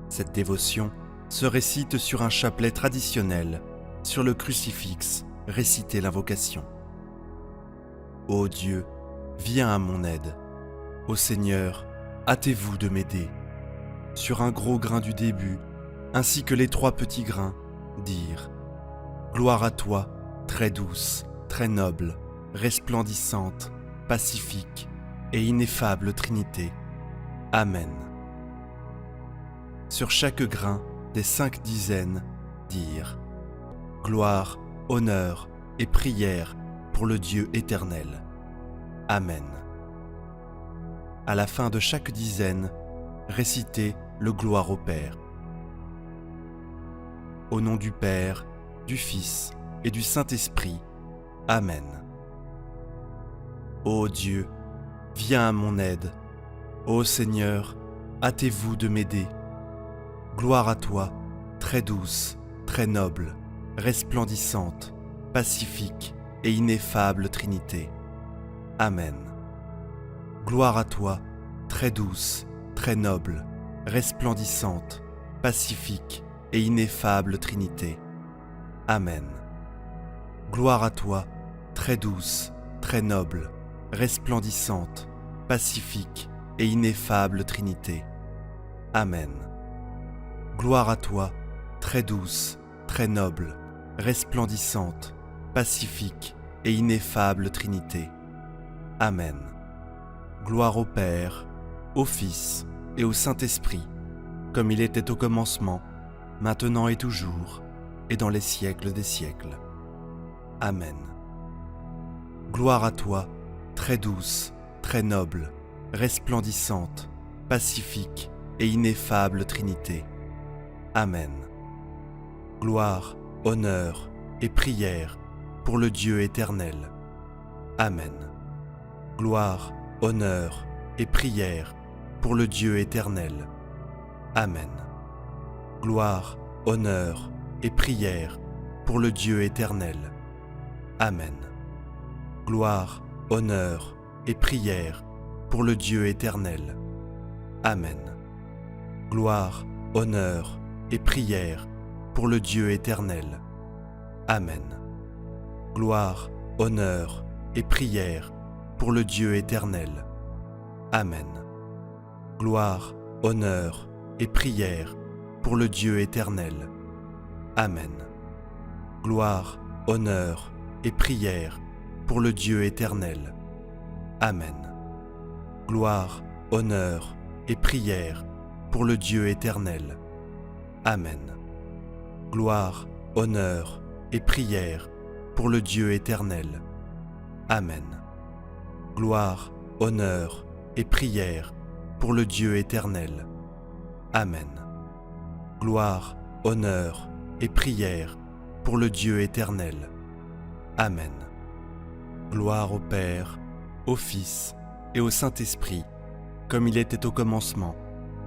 Cette dévotion se récite sur un chapelet traditionnel, sur le crucifix, récitez l'invocation. Ô Dieu, viens à mon aide. Ô Seigneur, hâtez-vous de m'aider. Sur un gros grain du début, ainsi que les trois petits grains, dire « Gloire à toi, très douce, très noble, resplendissante, pacifique et ineffable Trinité. Amen. » Sur chaque grain des 5 dizaines, dire « Gloire, honneur et prière pour le Dieu éternel. Amen. » À la fin de chaque dizaine, récitez le Gloire au Père. Au nom du Père, du Fils et du Saint-Esprit. Amen. Ô Dieu, viens à mon aide. Ô Seigneur, hâtez-vous de m'aider. Gloire à toi, très douce, très noble, resplendissante, pacifique et ineffable Trinité. Amen. Gloire à toi, très douce, très noble, resplendissante, pacifique et ineffable Trinité. Amen. Gloire à toi, très douce, très noble, resplendissante, pacifique et ineffable Trinité. Amen. Gloire à toi, très douce, très noble, resplendissante, pacifique et ineffable Trinité. Amen. Gloire au Père, au Fils et au Saint-Esprit, comme il était au commencement, maintenant et toujours, et dans les siècles des siècles. Amen. Gloire à toi, très douce, très noble, resplendissante, pacifique et ineffable Trinité. Amen. Gloire, honneur et prière pour le Dieu éternel. Amen. Gloire, honneur et prière pour le Dieu éternel. Amen. Gloire, honneur et prière pour le Dieu éternel. Amen. Gloire, honneur et prière pour le Dieu éternel. Amen. Gloire, honneur et prière pour le Dieu éternel. Amen. Gloire, honneur et prière pour le Dieu éternel. Amen. Gloire, honneur et prière pour le Dieu éternel. Amen. gloire, honneur et prière pour le Dieu éternel. Amen. Gloire, honneur et prière pour le Dieu éternel. Amen. Gloire, honneur et prière pour le Dieu éternel. Amen. Gloire, honneur et prière pour le Dieu éternel. Amen. Gloire, honneur et prière pour le Dieu éternel. Amen. Gloire au Père, au Fils et au Saint-Esprit, comme il était au commencement,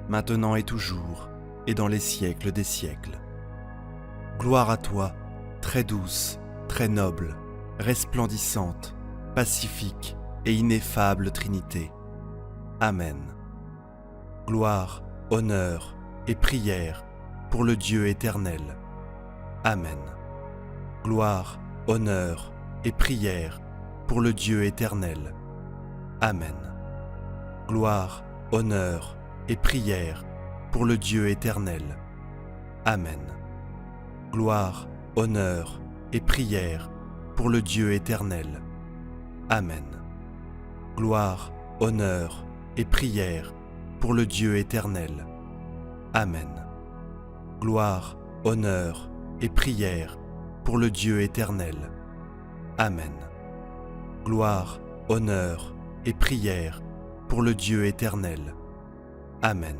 maintenant et toujours, et dans les siècles des siècles. Gloire à toi, très douce, très noble, resplendissante, pacifique et ineffable Trinité. Amen. Gloire, honneur et prière pour le Dieu éternel. Amen. Gloire, honneur et prière pour le Dieu éternel. Amen. Gloire, honneur et prière pour le Dieu éternel. Amen. Gloire, honneur et prière pour le Dieu éternel. Amen. Gloire, honneur et prière pour le Dieu éternel. Amen. Gloire, honneur et prière pour le Dieu éternel. Amen. Gloire, honneur et prière pour le Dieu éternel. Amen.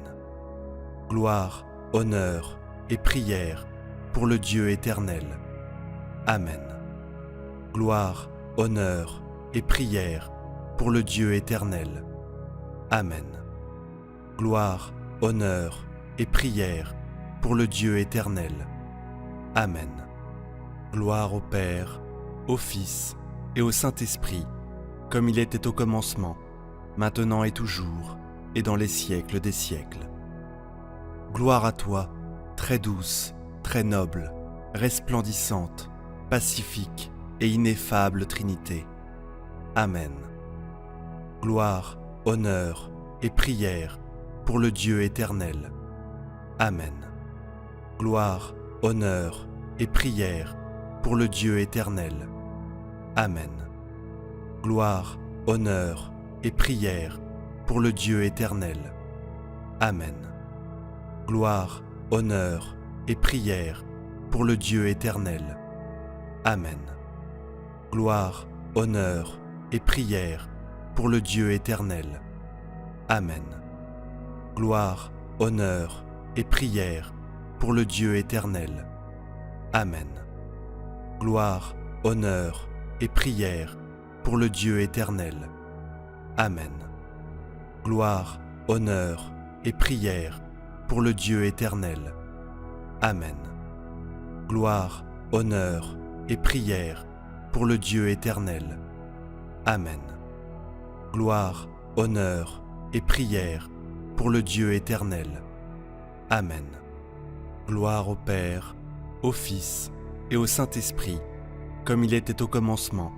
Gloire, honneur et prière pour le Dieu éternel. Amen. Gloire, honneur et prière pour le Dieu éternel. Amen. Gloire, honneur et prière pour le Dieu éternel. Amen. Gloire au Père, au Fils et au Saint-Esprit, comme il était au commencement, maintenant et toujours, et dans les siècles des siècles. Gloire à toi, très douce, très noble, resplendissante, pacifique et ineffable Trinité. Amen. Gloire, honneur et prière pour le Dieu éternel. Amen. Gloire, honneur et prière pour le Dieu éternel. Amen. Gloire, honneur et prière pour le Dieu éternel. Amen. Gloire, honneur et prière pour le Dieu éternel. Amen. Gloire, honneur et prière pour le Dieu éternel. Amen. Gloire, honneur et prière pour le Dieu éternel. Amen. Gloire, honneur et prière pour le Dieu éternel. Amen. Gloire, honneur et prière pour le Dieu éternel. Amen. Gloire, honneur et prière pour le Dieu éternel. Amen. Gloire, honneur et prière pour le Dieu éternel. Amen. Gloire au Père, au Fils et au Saint-Esprit, comme il était au commencement,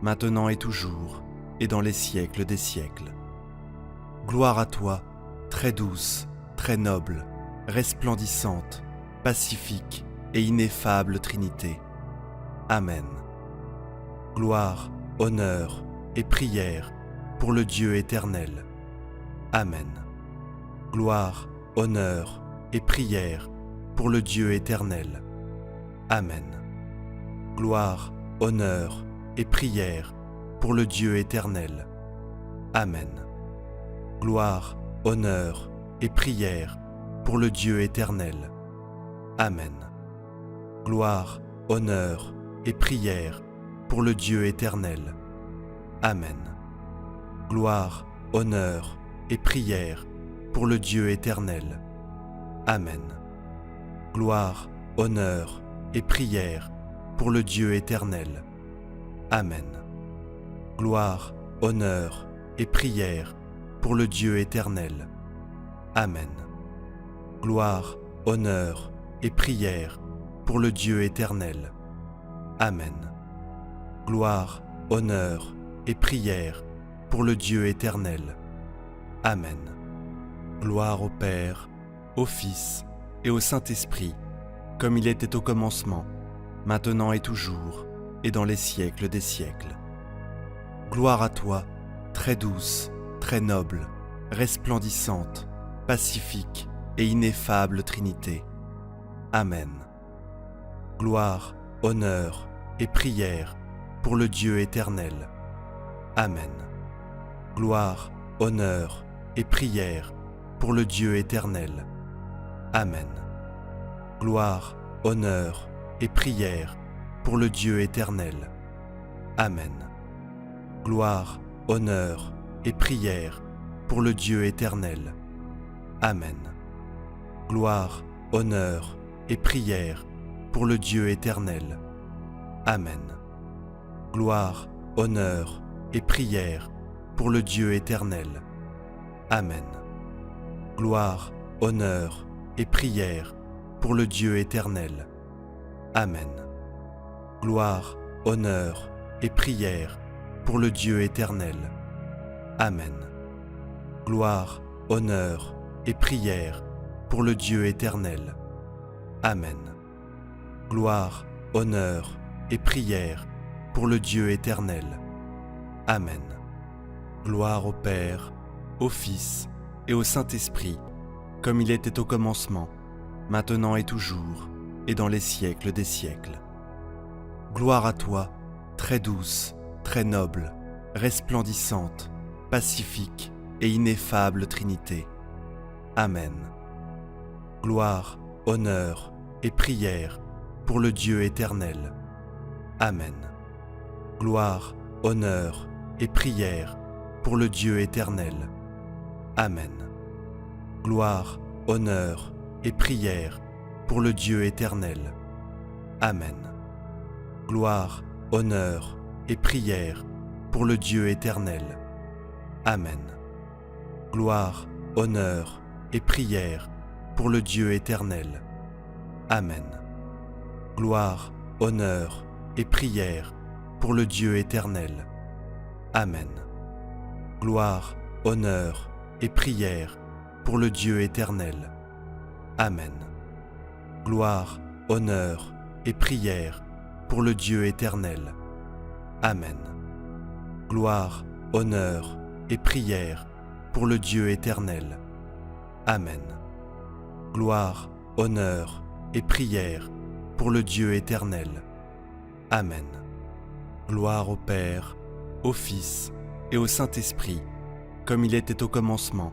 maintenant et toujours, et dans les siècles des siècles. Gloire à toi, très douce, très noble, resplendissante, pacifique et ineffable Trinité. Amen. Gloire, honneur et prière pour le Dieu éternel. Amen. Gloire, honneur et prière pour le Dieu éternel. Amen. Gloire, honneur et prière pour le Dieu éternel. Amen. Gloire, honneur et prière pour le Dieu éternel. Amen. Gloire, honneur et prière pour le Dieu éternel. Amen. Gloire, honneur et prière pour le Dieu éternel. Amen. Gloire, honneur et prière pour le Dieu éternel. Amen. Gloire, honneur et prière pour le Dieu éternel. Amen. Gloire, honneur et prière pour le Dieu éternel. Amen. Gloire, honneur et prière pour le Dieu éternel. Amen. Gloire au Père, au Fils et au Saint-Esprit, comme il était au commencement, maintenant et toujours, et dans les siècles des siècles. Gloire à toi, très douce, très noble, resplendissante, pacifique et ineffable Trinité. Amen. Gloire, honneur et prière pour le Dieu éternel. Amen. Gloire, honneur et prière pour le Dieu éternel. Amen. Gloire, honneur et prière pour le Dieu éternel. Amen. Gloire, honneur et prière pour le Dieu éternel. Amen. Gloire, honneur et prière pour le Dieu éternel. Amen. Gloire, honneur et prière pour le Dieu éternel. Amen. Gloire, honneur et prière pour le Dieu éternel. Amen. Gloire, honneur et prière pour le Dieu éternel. Amen. Gloire, honneur et prière pour le Dieu éternel. Amen. Gloire, honneur et prière pour le Dieu éternel. Amen. Gloire au Père, au Fils et au Saint-Esprit, comme il était au commencement, maintenant et toujours, et dans les siècles des siècles. Gloire à toi, très douce, très noble, resplendissante, pacifique et ineffable Trinité. Amen. Gloire, honneur et prière pour le Dieu éternel. Amen. Gloire, honneur et prière pour le Dieu éternel. Amen. Gloire, honneur et prière pour le Dieu éternel. Amen. Gloire, honneur et prière pour le Dieu éternel. Amen. Gloire, honneur et prière pour le Dieu éternel. Amen. Gloire, honneur et prière pour le Dieu éternel. Amen. Gloire, honneur et prière pour le Dieu éternel. Amen. Gloire, honneur et prière pour le Dieu éternel. Amen. Gloire, honneur et prière pour le Dieu éternel. Amen. Gloire, honneur et prière pour le Dieu éternel. Amen. Gloire au Père, au Fils et au Saint-Esprit, comme il était au commencement,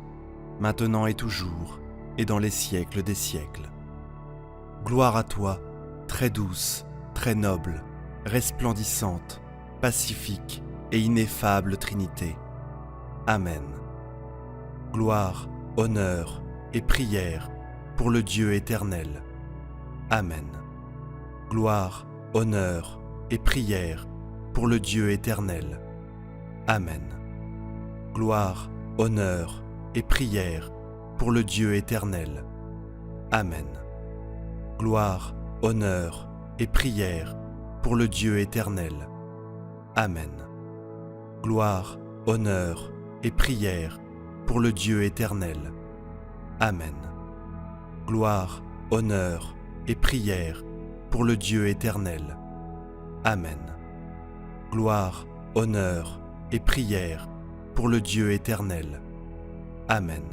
maintenant et toujours, et dans les siècles des siècles. Gloire à toi, très douce, très noble, resplendissante, pacifique et ineffable Trinité. Amen. Gloire, honneur et prière pour le Dieu éternel. Amen. Gloire, honneur et prière pour le Dieu éternel. Amen. Gloire, honneur et prière pour le Dieu éternel. Amen. Gloire, honneur et prière pour le Dieu éternel. Amen. Gloire, honneur et prière pour le Dieu éternel. Amen. Gloire, honneur et prière pour le Dieu éternel. Amen. Gloire, honneur et prière pour le Dieu éternel. Amen.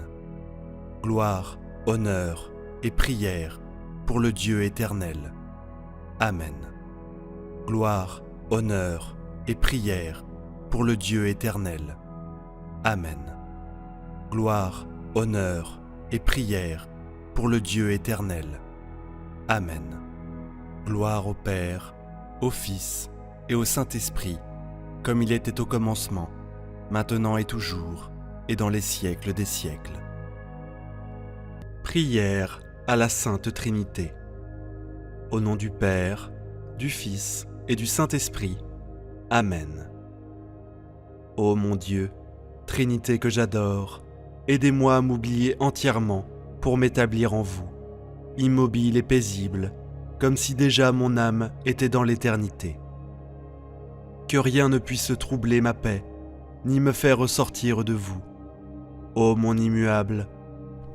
Gloire, honneur et prière pour le Dieu éternel. Amen. Gloire, honneur et prière pour le Dieu éternel. Amen. Gloire, honneur et prière pour le Dieu éternel. Amen. Gloire au Père, au Fils et au Saint-Esprit, comme il était au commencement, maintenant et toujours, et dans les siècles des siècles. Prière à la Sainte Trinité. Au nom du Père, du Fils et du Saint-Esprit. Amen. Ô mon Dieu, Trinité que j'adore, aidez-moi à m'oublier entièrement pour m'établir en vous, immobile et paisible, comme si déjà mon âme était dans l'éternité. Que rien ne puisse troubler ma paix, ni me faire ressortir de vous, ô mon immuable,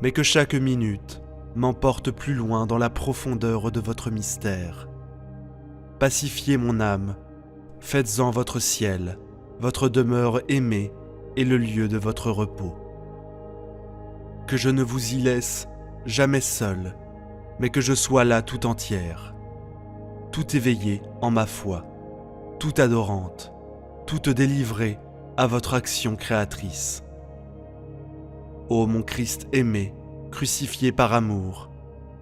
mais que chaque minute m'emporte plus loin dans la profondeur de votre mystère. pacifiez mon âme. Faites-en votre ciel, votre demeure aimée et le lieu de votre repos. Que je ne vous y laisse jamais seul, mais que je sois là tout entière, tout éveillée en ma foi, toute adorante, toute délivrée à votre action créatrice. Ô mon Christ aimé, crucifié par amour,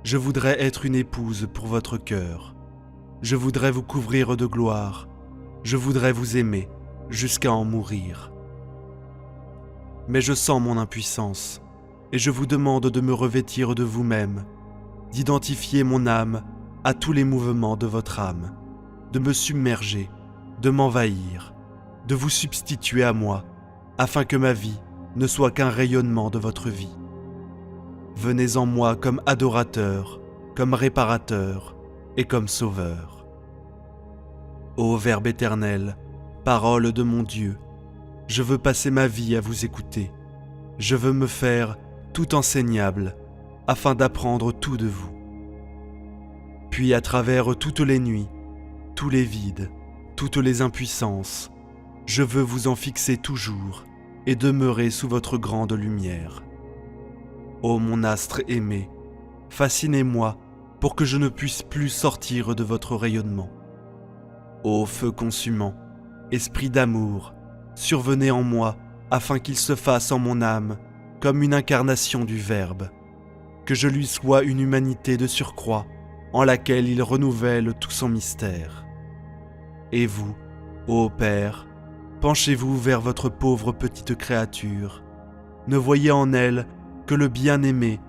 je voudrais être une épouse pour votre cœur. Je voudrais vous couvrir de gloire, je voudrais vous aimer jusqu'à en mourir. Mais je sens mon impuissance, et je vous demande de me revêtir de vous-même, d'identifier mon âme à tous les mouvements de votre âme, de me submerger, de m'envahir, de vous substituer à moi, afin que ma vie ne soit qu'un rayonnement de votre vie. Venez en moi comme adorateur, comme réparateur et comme sauveur. Ô Verbe éternel, parole de mon Dieu, je veux passer ma vie à vous écouter. Je veux me faire tout enseignable, afin d'apprendre tout de vous. Puis à travers toutes les nuits, tous les vides, toutes les impuissances, je veux vous en fixer toujours et demeurer sous votre grande lumière. Ô mon astre aimé, fascinez-moi pour que je ne puisse plus sortir de votre rayonnement. Ô feu consumant, esprit d'amour, survenez en moi afin qu'il se fasse en mon âme comme une incarnation du Verbe, que je lui sois une humanité de surcroît en laquelle il renouvelle tout son mystère. Et vous, ô Père, penchez-vous vers votre pauvre petite créature, ne voyez en elle que le bien-aimé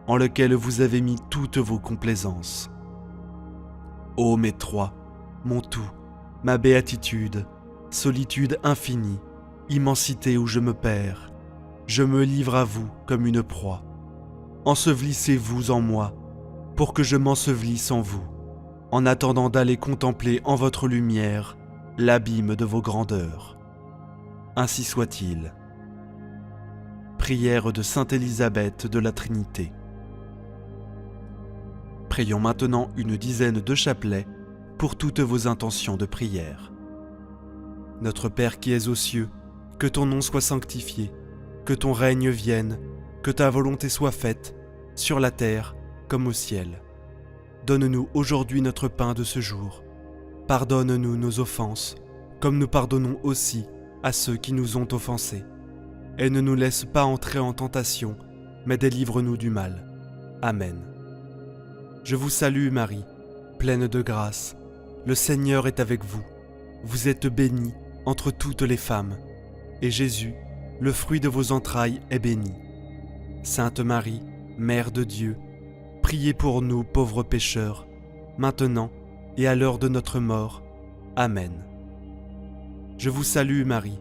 en lequel vous avez mis toutes vos complaisances. Ô mes trois, mon tout, ma béatitude, solitude infinie, immensité où je me perds, je me livre à vous comme une proie. Ensevelissez-vous en moi, pour que je m'ensevelisse en vous, en attendant d'aller contempler en votre lumière l'abîme de vos grandeurs. Ainsi soit-il. Prière de Sainte Élisabeth de la Trinité. Prions maintenant une dizaine de chapelets pour toutes vos intentions de prière. Notre Père qui es aux cieux, que ton nom soit sanctifié, que ton règne vienne, que ta volonté soit faite, sur la terre comme au ciel. Donne-nous aujourd'hui notre pain de ce jour. Pardonne-nous nos offenses, comme nous pardonnons aussi à ceux qui nous ont offensés. Et ne nous laisse pas entrer en tentation, mais délivre-nous du mal. Amen. Je vous salue Marie, pleine de grâce. Le Seigneur est avec vous. Vous êtes bénie entre toutes les femmes, et Jésus, le fruit de vos entrailles, est béni. Sainte Marie, Mère de Dieu, priez pour nous pauvres pécheurs, maintenant et à l'heure de notre mort. Amen. Je vous salue Marie,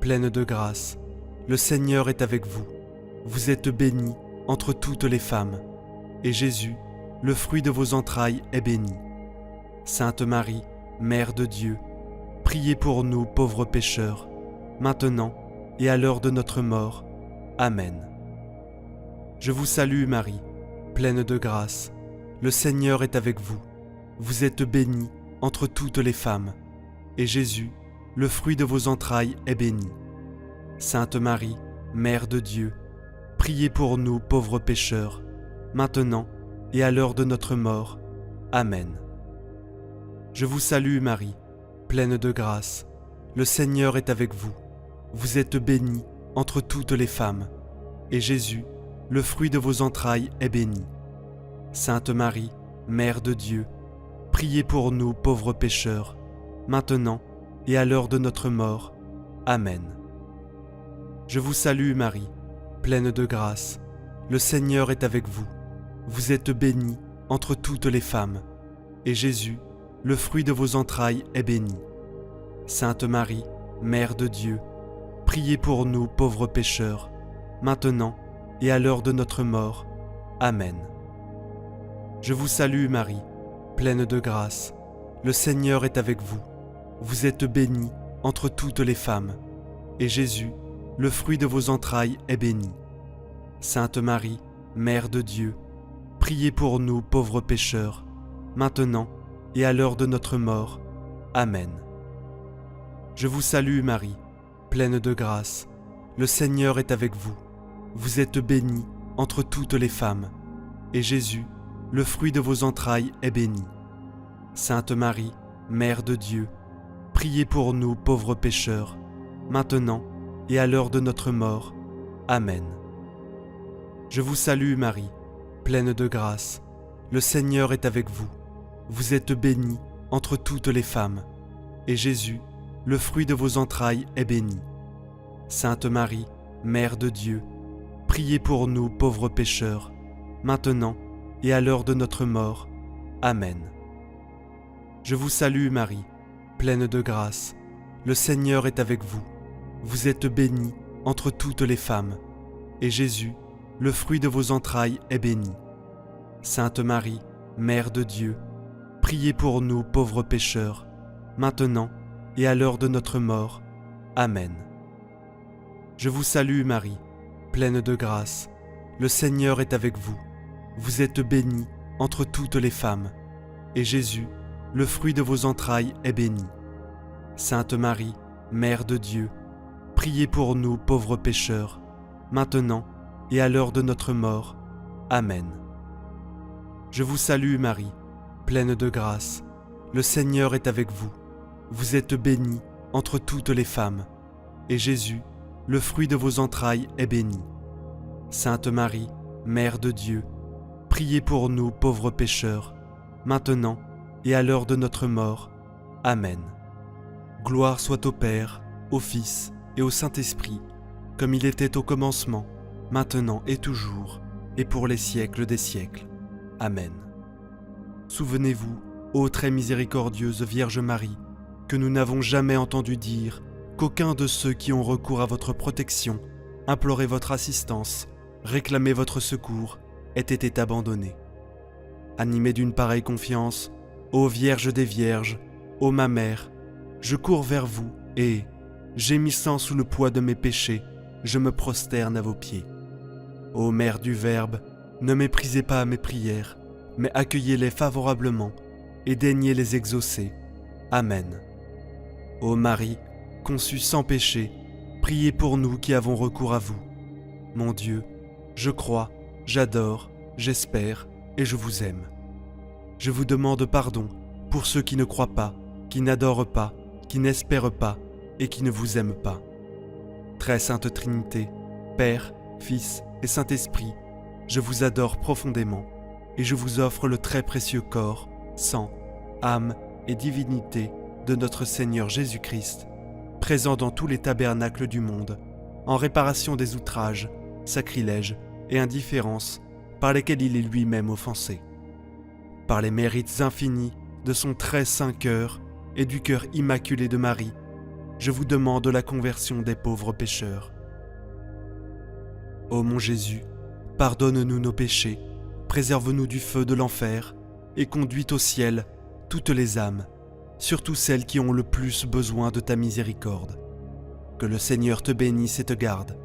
pleine de grâce. Le Seigneur est avec vous. Vous êtes bénie entre toutes les femmes, et Jésus, le fruit de vos entrailles, est béni. Sainte Marie, Mère de Dieu, priez pour nous pauvres pécheurs, maintenant et à l'heure de notre mort. Amen. Je vous salue Marie, pleine de grâce. Le Seigneur est avec vous. Vous êtes bénie entre toutes les femmes, et Jésus, le fruit de vos entrailles, est béni. Sainte Marie, Mère de Dieu, priez pour nous pauvres pécheurs, maintenant et à l'heure de notre mort. Amen. Je vous salue Marie, pleine de grâce. Le Seigneur est avec vous. Vous êtes bénie entre toutes les femmes, et Jésus, le fruit de vos entrailles, est béni. Sainte Marie, Mère de Dieu, priez pour nous pauvres pécheurs, maintenant et à l'heure de notre mort. Amen. Je vous salue Marie, pleine de grâce. Le Seigneur est avec vous. Vous êtes bénie entre toutes les femmes, et Jésus, le fruit de vos entrailles, est béni. Sainte Marie, Mère de Dieu, priez pour nous pauvres pécheurs, maintenant et à l'heure de notre mort. Amen. Je vous salue Marie, pleine de grâce. Le Seigneur est avec vous. Vous êtes bénie entre toutes les femmes, et Jésus, le fruit de vos entrailles, est béni. Sainte Marie, Mère de Dieu, priez pour nous pauvres pécheurs, maintenant et à l'heure de notre mort. Amen. Je vous salue Marie, pleine de grâce. Le Seigneur est avec vous. Vous êtes bénie entre toutes les femmes, et Jésus, le fruit de vos entrailles, est béni. Sainte Marie, Mère de Dieu, priez pour nous pauvres pécheurs, maintenant et à l'heure de notre mort. Amen. Je vous salue Marie, pleine de grâce. Le Seigneur est avec vous. Vous êtes bénie entre toutes les femmes, et Jésus, le fruit de vos entrailles, est béni. Sainte Marie, Mère de Dieu, priez pour nous pauvres pécheurs, maintenant et à l'heure de notre mort. Amen. Je vous salue Marie, pleine de grâce. Le Seigneur est avec vous. Vous êtes bénie entre toutes les femmes, et Jésus, le fruit de vos entrailles, est béni. Sainte Marie, Mère de Dieu, priez pour nous pauvres pécheurs, maintenant et à l'heure de notre mort. Amen. Je vous salue Marie, pleine de grâce. Le Seigneur est avec vous. Vous êtes bénie entre toutes les femmes, et Jésus, le fruit de vos entrailles, est béni. Sainte Marie, Mère de Dieu, priez pour nous pauvres pécheurs, maintenant et à l'heure de notre mort. Amen. Je vous salue Marie, pleine de grâce. Le Seigneur est avec vous. Vous êtes bénie entre toutes les femmes, et Jésus, le fruit de vos entrailles, est béni. Sainte Marie, Mère de Dieu, priez pour nous pauvres pécheurs, maintenant et à l'heure de notre mort. Amen. Gloire soit au Père, au Fils et au Saint-Esprit, comme il était au commencement, maintenant et toujours, et pour les siècles des siècles. Amen. Souvenez-vous, ô très miséricordieuse Vierge Marie, que nous n'avons jamais entendu dire qu'aucun de ceux qui ont recours à votre protection, imploré votre assistance, réclamé votre secours, ait été abandonné. Animé d'une pareille confiance, ô Vierge des Vierges, ô ma Mère, je cours vers vous et, gémissant sous le poids de mes péchés, je me prosterne à vos pieds. Ô Mère du Verbe, ne méprisez pas mes prières, mais accueillez-les favorablement et daignez les exaucer. Amen. Ô Marie, conçue sans péché, priez pour nous qui avons recours à vous. Mon Dieu, je crois, j'adore, j'espère et je vous aime. Je vous demande pardon pour ceux qui ne croient pas, qui n'adorent pas, qui n'espèrent pas et qui ne vous aiment pas. Très Sainte Trinité, Père, Fils et Saint-Esprit, je vous adore profondément et je vous offre le très précieux corps, sang, âme et divinité de notre Seigneur Jésus-Christ, présent dans tous les tabernacles du monde, en réparation des outrages, sacrilèges et indifférences par lesquels il est lui-même offensé. Par les mérites infinis de son très saint cœur et du cœur immaculé de Marie, je vous demande la conversion des pauvres pécheurs. Ô mon Jésus, pardonne-nous nos péchés, préserve-nous du feu de l'enfer et conduis au ciel toutes les âmes, surtout celles qui ont le plus besoin de ta miséricorde. Que le Seigneur te bénisse et te garde.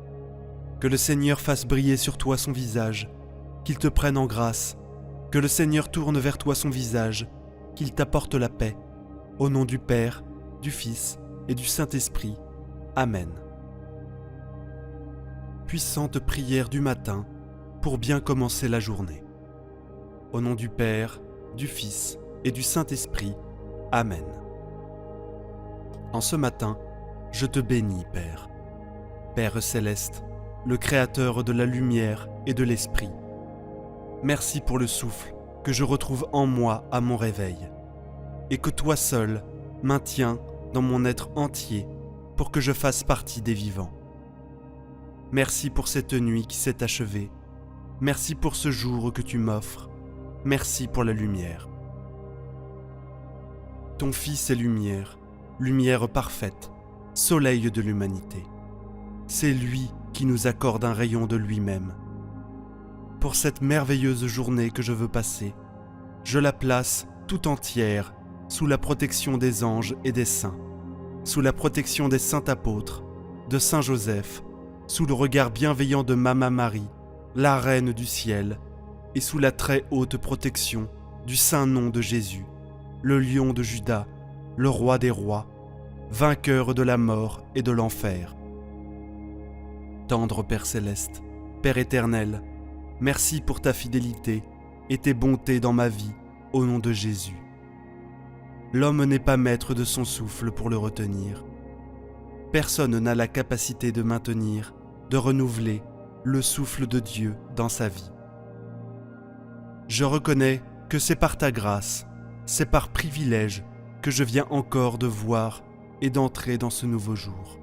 Que le Seigneur fasse briller sur toi son visage, qu'il te prenne en grâce. Que le Seigneur tourne vers toi son visage, qu'il t'apporte la paix. Au nom du Père, du Fils et du Saint-Esprit. Amen. Puissante prière du matin pour bien commencer la journée. Au nom du Père, du Fils et du Saint-Esprit. Amen. En ce matin, je te bénis, Père. Père céleste, le Créateur de la lumière et de l'esprit. Merci pour le souffle que je retrouve en moi à mon réveil, et que toi seul maintiens dans mon être entier pour que je fasse partie des vivants. Merci pour cette nuit qui s'est achevée. Merci pour ce jour que tu m'offres. Merci pour la lumière. Ton Fils est lumière, lumière parfaite, soleil de l'humanité. C'est lui qui nous accorde un rayon de lui-même. Pour cette merveilleuse journée que je veux passer, je la place tout entière sous la protection des anges et des saints, sous la protection des saints apôtres, de Saint Joseph, sous le regard bienveillant de Mama Marie, la Reine du ciel, et sous la très haute protection du saint nom de Jésus, le lion de Juda, le roi des rois, vainqueur de la mort et de l'enfer. Tendre Père céleste, Père éternel, merci pour ta fidélité et tes bontés dans ma vie, au nom de Jésus. L'homme n'est pas maître de son souffle pour le retenir. Personne n'a la capacité de maintenir, de renouveler le souffle de Dieu dans sa vie. Je reconnais que c'est par ta grâce, c'est par privilège que je viens encore de voir et d'entrer dans ce nouveau jour.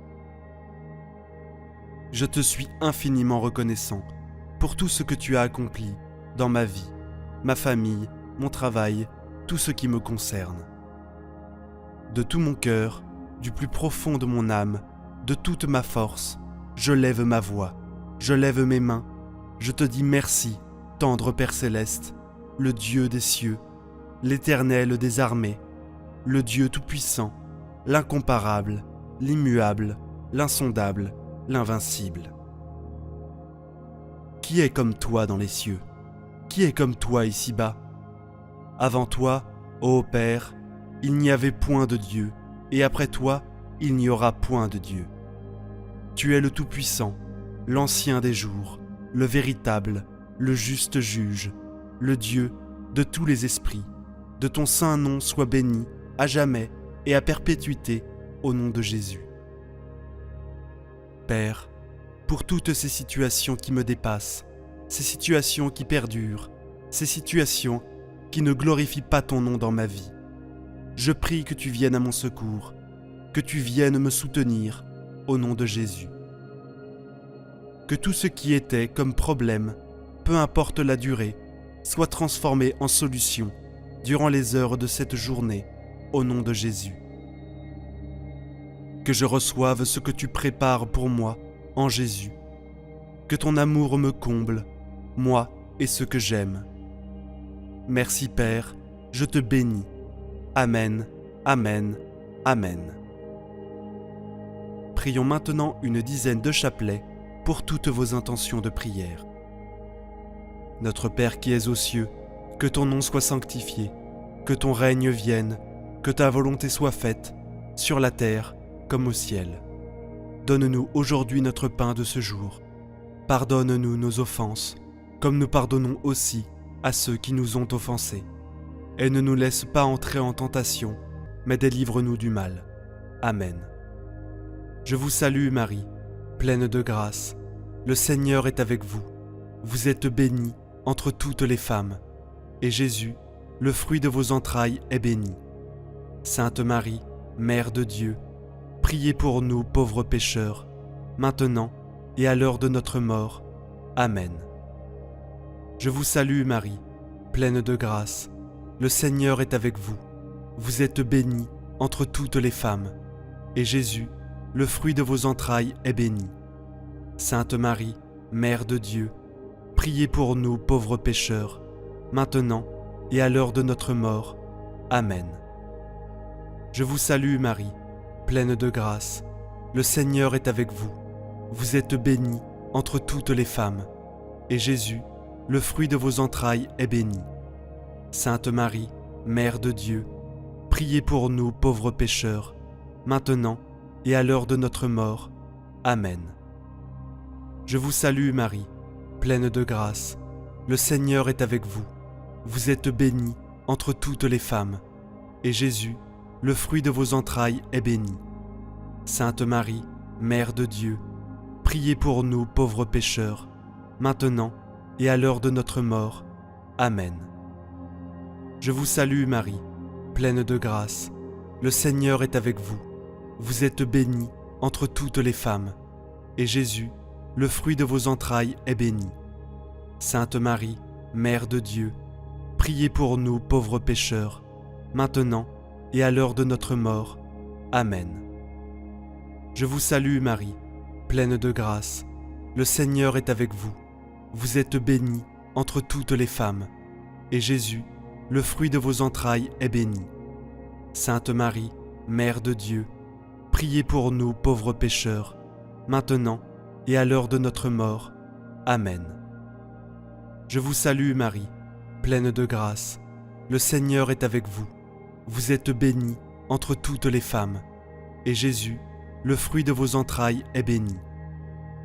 Je te suis infiniment reconnaissant pour tout ce que tu as accompli dans ma vie, ma famille, mon travail, tout ce qui me concerne. De tout mon cœur, du plus profond de mon âme, de toute ma force, je lève ma voix, je lève mes mains, je te dis merci, tendre Père céleste, le Dieu des cieux, l'Éternel des armées, le Dieu tout-puissant, l'incomparable, l'immuable, l'insondable, l'invincible. Qui est comme toi dans les cieux? Qui est comme toi ici-bas? Avant toi, ô Père, il n'y avait point de Dieu, et après toi, il n'y aura point de Dieu. Tu es le Tout-Puissant, l'Ancien des jours, le véritable, le juste juge, le Dieu de tous les esprits. De ton saint nom soit béni, à jamais et à perpétuité, au nom de Jésus. Père, pour toutes ces situations qui me dépassent, ces situations qui perdurent, ces situations qui ne glorifient pas ton nom dans ma vie, je prie que tu viennes à mon secours, que tu viennes me soutenir, au nom de Jésus. Que tout ce qui était comme problème, peu importe la durée, soit transformé en solution durant les heures de cette journée, au nom de Jésus. Que je reçoive ce que tu prépares pour moi en Jésus. Que ton amour me comble, moi et ceux que j'aime. Merci Père, je te bénis. Amen, Amen, Amen. Prions maintenant une dizaine de chapelets pour toutes vos intentions de prière. Notre Père qui es aux cieux, que ton nom soit sanctifié, que ton règne vienne, que ta volonté soit faite, sur la terre comme au ciel. Donne-nous aujourd'hui notre pain de ce jour. Pardonne-nous nos offenses, comme nous pardonnons aussi à ceux qui nous ont offensés. Et ne nous laisse pas entrer en tentation, mais délivre-nous du mal. Amen. Je vous salue Marie, pleine de grâce. Le Seigneur est avec vous. Vous êtes bénie entre toutes les femmes, et Jésus, le fruit de vos entrailles, est béni. Sainte Marie, Mère de Dieu, priez pour nous pauvres pécheurs, maintenant et à l'heure de notre mort. Amen. Je vous salue Marie, pleine de grâce. Le Seigneur est avec vous. Vous êtes bénie entre toutes les femmes, et Jésus, le fruit de vos entrailles, est béni. Sainte Marie, Mère de Dieu, priez pour nous pauvres pécheurs, maintenant et à l'heure de notre mort. Amen. Je vous salue Marie, pleine de grâce. Le Seigneur est avec vous. Vous êtes bénie entre toutes les femmes, et Jésus, le fruit de vos entrailles, est béni. Sainte Marie, Mère de Dieu, priez pour nous pauvres pécheurs, maintenant et à l'heure de notre mort. Amen. Je vous salue Marie, pleine de grâce. Le Seigneur est avec vous. Vous êtes bénie entre toutes les femmes, et Jésus, le fruit de vos entrailles, est béni. Sainte Marie, Mère de Dieu, priez pour nous pauvres pécheurs, maintenant et à l'heure de notre mort. Amen. Je vous salue Marie, pleine de grâce. Le Seigneur est avec vous. Vous êtes bénie entre toutes les femmes, et Jésus, le fruit de vos entrailles, est béni. Sainte Marie, Mère de Dieu, priez pour nous pauvres pécheurs, maintenant et à l'heure de notre mort. Amen. Je vous salue Marie, pleine de grâce. Le Seigneur est avec vous. Vous êtes bénie entre toutes les femmes, et Jésus, le fruit de vos entrailles, est béni. Sainte Marie, Mère de Dieu, priez pour nous pauvres pécheurs, maintenant et à l'heure de notre mort. Amen. Je vous salue Marie, pleine de grâce. Le Seigneur est avec vous. vous êtes bénie entre toutes les femmes, et Jésus, le fruit de vos entrailles, est béni.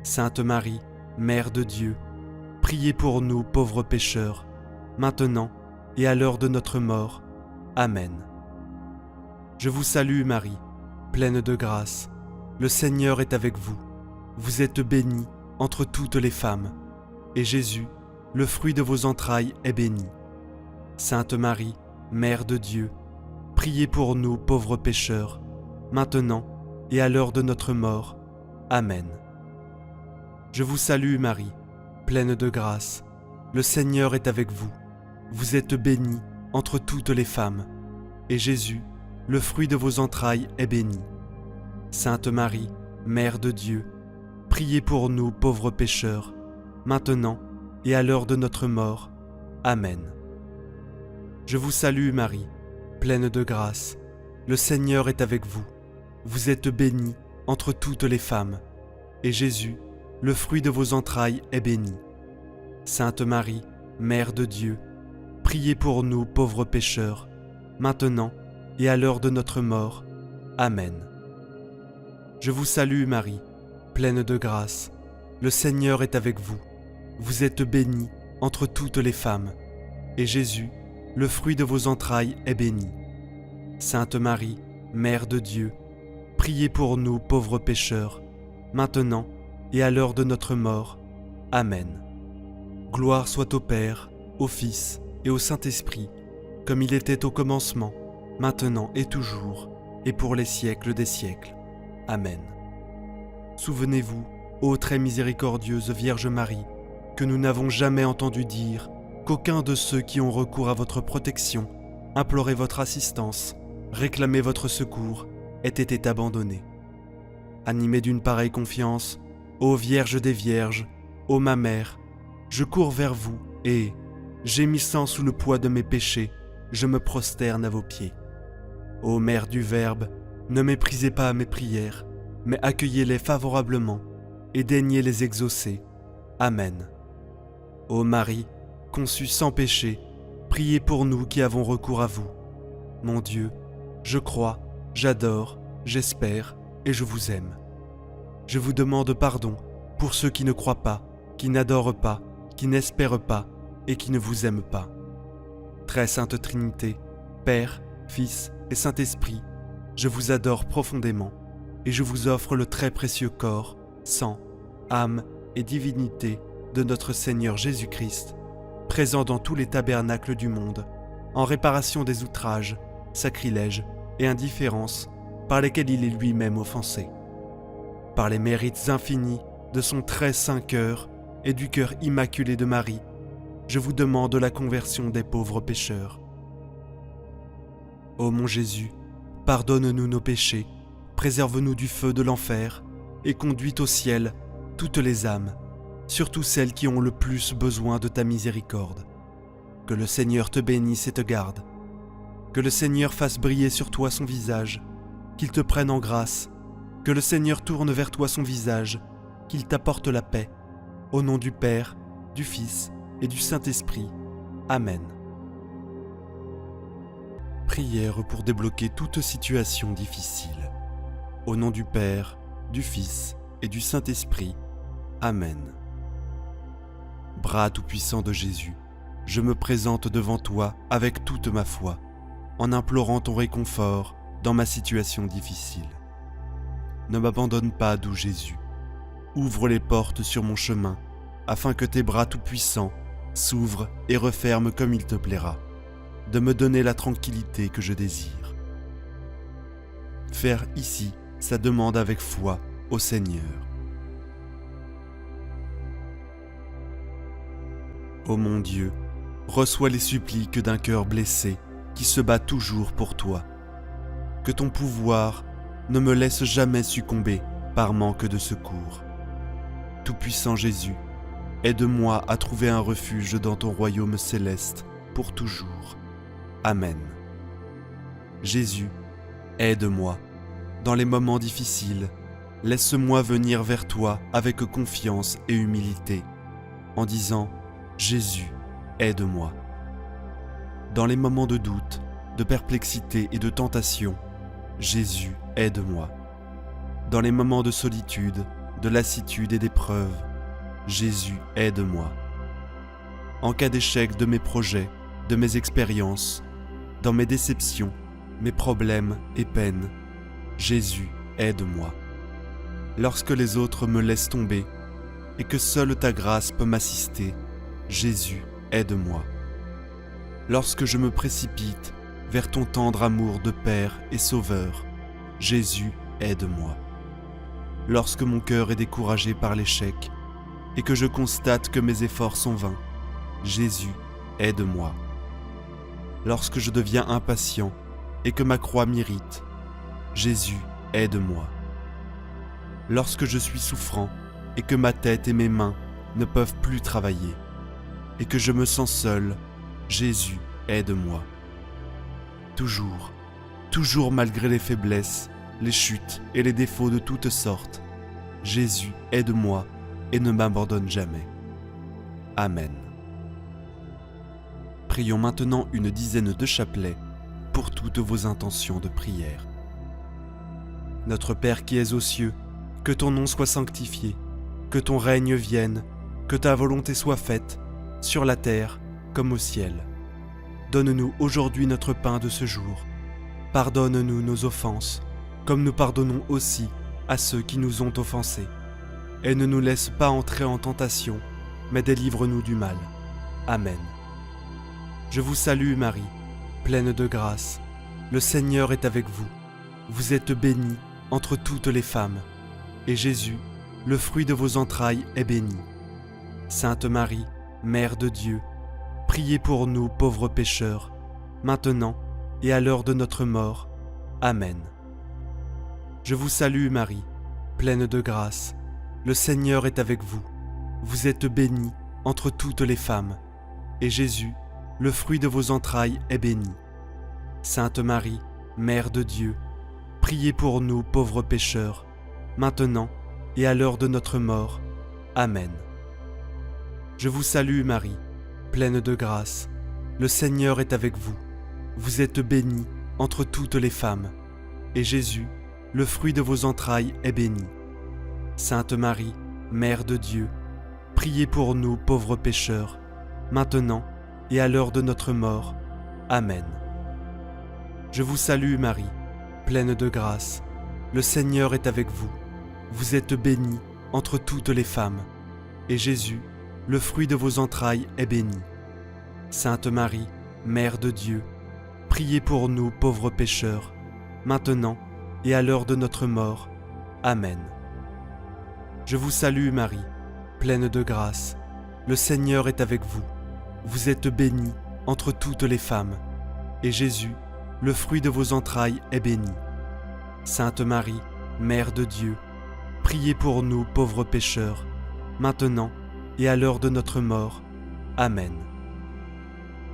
Sainte Marie, Mère de Dieu, priez pour nous pauvres pécheurs, maintenant et à l'heure de notre mort. Amen. Je vous salue Marie, pleine de grâce. Le Seigneur est avec vous. Vous êtes bénie entre toutes les femmes, et Jésus, le fruit de vos entrailles, est béni. Sainte Marie, Mère de Dieu, priez pour nous pauvres pécheurs, maintenant et à l'heure de notre mort. Amen. Je vous salue Marie, pleine de grâce. Le Seigneur est avec vous. Vous êtes bénie entre toutes les femmes, et Jésus, le fruit de vos entrailles, est béni. Sainte Marie, Mère de Dieu, priez pour nous pauvres pécheurs, maintenant et à l'heure de notre mort. Amen. Je vous salue Marie, pleine de grâce. Le Seigneur est avec vous. Vous êtes bénie entre toutes les femmes, et Jésus, le fruit de vos entrailles, est béni. Sainte Marie, Mère de Dieu, priez pour nous pauvres pécheurs, maintenant et à l'heure de notre mort. Amen. Je vous salue Marie, pleine de grâce. Le Seigneur est avec vous. Vous êtes bénie entre toutes les femmes, et Jésus, le fruit de vos entrailles, est béni. Sainte Marie, Mère de Dieu, priez pour nous pauvres pécheurs, maintenant et à l'heure de notre mort. Amen. Gloire soit au Père, au Fils et au Saint-Esprit, comme il était au commencement, maintenant et toujours, et pour les siècles des siècles. Amen. Souvenez-vous, ô très miséricordieuse Vierge Marie, que nous n'avons jamais entendu dire qu'aucun de ceux qui ont recours à votre protection, imploré votre assistance, réclamé votre secours, ait été abandonné. Animé d'une pareille confiance, ô Vierge des Vierges, ô ma mère, je cours vers vous et, gémissant sous le poids de mes péchés, je me prosterne à vos pieds. Ô Mère du Verbe, ne méprisez pas mes prières, mais accueillez-les favorablement et daignez les exaucer. Amen. Ô Marie, conçue sans péché, priez pour nous qui avons recours à vous. Mon Dieu, je crois, j'adore, j'espère et je vous aime. Je vous demande pardon pour ceux qui ne croient pas, qui n'adorent pas, qui n'espèrent pas et qui ne vous aiment pas. Très Sainte Trinité, Père, Fils et Saint-Esprit, je vous adore profondément et je vous offre le très précieux corps, sang, âme et divinité de notre Seigneur Jésus-Christ, présent dans tous les tabernacles du monde, en réparation des outrages, sacrilèges et indifférences par lesquels il est lui-même offensé. Par les mérites infinis de son très saint cœur et du cœur immaculé de Marie, je vous demande la conversion des pauvres pécheurs. Ô mon Jésus, pardonne-nous nos péchés, préserve-nous du feu de l'enfer et conduis au ciel toutes les âmes, surtout celles qui ont le plus besoin de ta miséricorde. Que le Seigneur te bénisse et te garde. Que le Seigneur fasse briller sur toi son visage, qu'il te prenne en grâce. Que le Seigneur tourne vers toi son visage, qu'il t'apporte la paix. Au nom du Père, du Fils et du Saint-Esprit. Amen. Prière pour débloquer toute situation difficile. Au nom du Père, du Fils et du Saint-Esprit. Amen. Bras tout-puissant de Jésus, je me présente devant toi avec toute ma foi, en implorant ton réconfort dans ma situation difficile. Ne m'abandonne pas, doux Jésus. Ouvre les portes sur mon chemin, afin que tes bras tout-puissants s'ouvrent et referment comme il te plaira, de me donner la tranquillité que je désire. Faire ici sa demande avec foi au Seigneur. Ô mon Dieu, reçois les suppliques d'un cœur blessé qui se bat toujours pour toi. Que ton pouvoir ne me laisse jamais succomber par manque de secours. Tout-puissant Jésus, aide-moi à trouver un refuge dans ton royaume céleste pour toujours. Amen. Jésus, aide-moi. Dans les moments difficiles, laisse-moi venir vers toi avec confiance et humilité, en disant « Jésus, aide-moi ». Dans les moments de doute, de perplexité et de tentation, Jésus, aide-moi. Dans les moments de solitude, de lassitude et d'épreuve, Jésus, aide-moi. En cas d'échec de mes projets, de mes expériences, dans mes déceptions, mes problèmes et peines, Jésus, aide-moi. Lorsque les autres me laissent tomber et que seule ta grâce peut m'assister, Jésus, aide-moi. Lorsque je me précipite vers ton tendre amour de Père et Sauveur, Jésus, aide-moi. Lorsque mon cœur est découragé par l'échec et que je constate que mes efforts sont vains, Jésus, aide-moi. Lorsque je deviens impatient et que ma croix m'irrite, Jésus, aide-moi. Lorsque je suis souffrant et que ma tête et mes mains ne peuvent plus travailler, et que je me sens seul, Jésus, aide-moi. Toujours malgré les faiblesses, les chutes et les défauts de toutes sortes, Jésus, aide-moi et ne m'abandonne jamais. Amen. Prions maintenant une dizaine de chapelets pour toutes vos intentions de prière. Notre Père qui es aux cieux, que ton nom soit sanctifié, que ton règne vienne, que ta volonté soit faite, sur la terre comme au ciel. Donne-nous aujourd'hui notre pain de ce jour. Pardonne-nous nos offenses, comme nous pardonnons aussi à ceux qui nous ont offensés. Et ne nous laisse pas entrer en tentation, mais délivre-nous du mal. Amen. Je vous salue Marie, pleine de grâce. Le Seigneur est avec vous. Vous êtes bénie entre toutes les femmes, et Jésus, le fruit de vos entrailles, est béni. Sainte Marie, Mère de Dieu, priez pour nous pauvres pécheurs, maintenant et à l'heure de notre mort. Amen. Je vous salue Marie, pleine de grâce. Le Seigneur est avec vous. Vous êtes bénie entre toutes les femmes, et Jésus, le fruit de vos entrailles, est béni. Sainte Marie, Mère de Dieu, priez pour nous pauvres pécheurs, maintenant et à l'heure de notre mort. Amen. Je vous salue Marie, pleine de grâce. Le Seigneur est avec vous. Vous êtes bénie entre toutes les femmes, et Jésus, le fruit de vos entrailles, est béni. Sainte Marie, Mère de Dieu, priez pour nous pauvres pécheurs, maintenant et à l'heure de notre mort. Amen. Je vous salue Marie, pleine de grâce. Le Seigneur est avec vous. Vous êtes bénie entre toutes les femmes, et Jésus, le fruit de vos entrailles, est béni. Sainte Marie, Mère de Dieu, priez pour nous pauvres pécheurs, maintenant et à l'heure de notre mort. Amen. Je vous salue Marie, pleine de grâce. Le Seigneur est avec vous. Vous êtes bénie entre toutes les femmes, et Jésus, le fruit de vos entrailles, est béni. Sainte Marie, Mère de Dieu, priez pour nous pauvres pécheurs, maintenant et à l'heure de notre mort. Amen.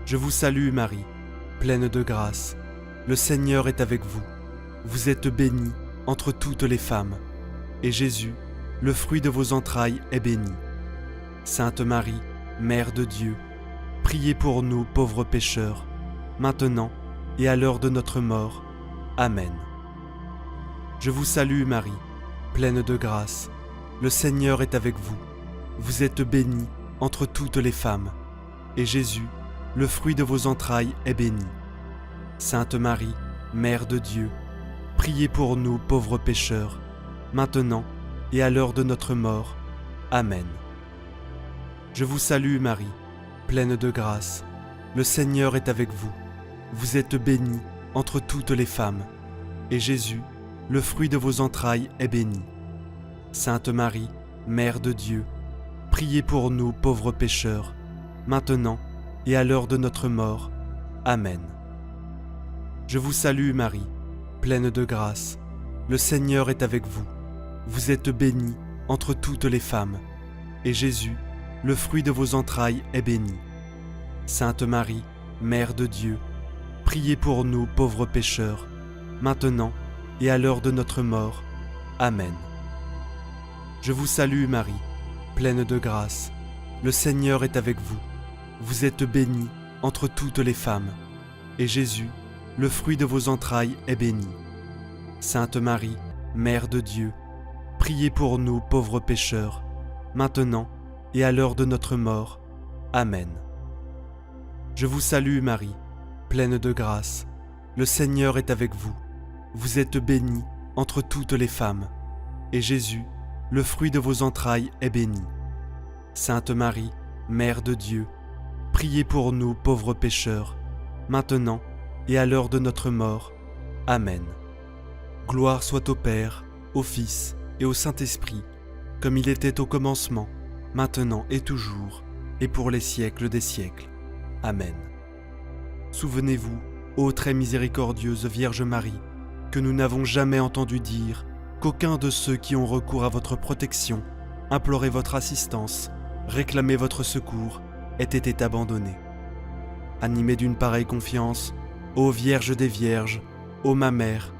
Je vous salue Marie, pleine de grâce. Le Seigneur est avec vous. Vous êtes bénie entre toutes les femmes, et Jésus, le fruit de vos entrailles, est béni. Sainte Marie, Mère de Dieu, priez pour nous pauvres pécheurs, maintenant et à l'heure de notre mort. Amen. Je vous salue Marie, pleine de grâce. Le Seigneur est avec vous. Vous êtes bénie entre toutes les femmes, et Jésus, le fruit de vos entrailles, est béni. Sainte Marie, Mère de Dieu, priez pour nous pauvres pécheurs, maintenant et à l'heure de notre mort. Amen. Je vous salue Marie, pleine de grâce. Le Seigneur est avec vous. Vous êtes bénie entre toutes les femmes, et Jésus, le fruit de vos entrailles, est béni. Sainte Marie, Mère de Dieu, priez pour nous pauvres pécheurs, maintenant et à l'heure de notre mort. Amen. Je vous salue Marie, pleine de grâce. Le Seigneur est avec vous. Vous êtes bénie entre toutes les femmes, et Jésus, le fruit de vos entrailles, est béni. Sainte Marie, Mère de Dieu, priez pour nous pauvres pécheurs, maintenant et à l'heure de notre mort. Amen. Je vous salue Marie, pleine de grâce. Le Seigneur est avec vous. Vous êtes bénie entre toutes les femmes, et Jésus, le fruit de vos entrailles est béni. Sainte Marie, Mère de Dieu, priez pour nous pauvres pécheurs, maintenant et à l'heure de notre mort. Amen. Je vous salue Marie, pleine de grâce. Le Seigneur est avec vous. Vous êtes bénie entre toutes les femmes, et Jésus, le fruit de vos entrailles, est béni. Sainte Marie, Mère de Dieu, priez pour nous pauvres pécheurs, maintenant et à l'heure de notre mort. Amen. Gloire soit au Père, au Fils et au Saint-Esprit, comme il était au commencement, maintenant et toujours, et pour les siècles des siècles. Amen. Souvenez-vous, ô très miséricordieuse Vierge Marie, que nous n'avons jamais entendu dire qu'aucun de ceux qui ont recours à votre protection, imploré votre assistance, réclamé votre secours, ait été abandonné. Animé d'une pareille confiance, ô Vierge des Vierges, ô ma Mère,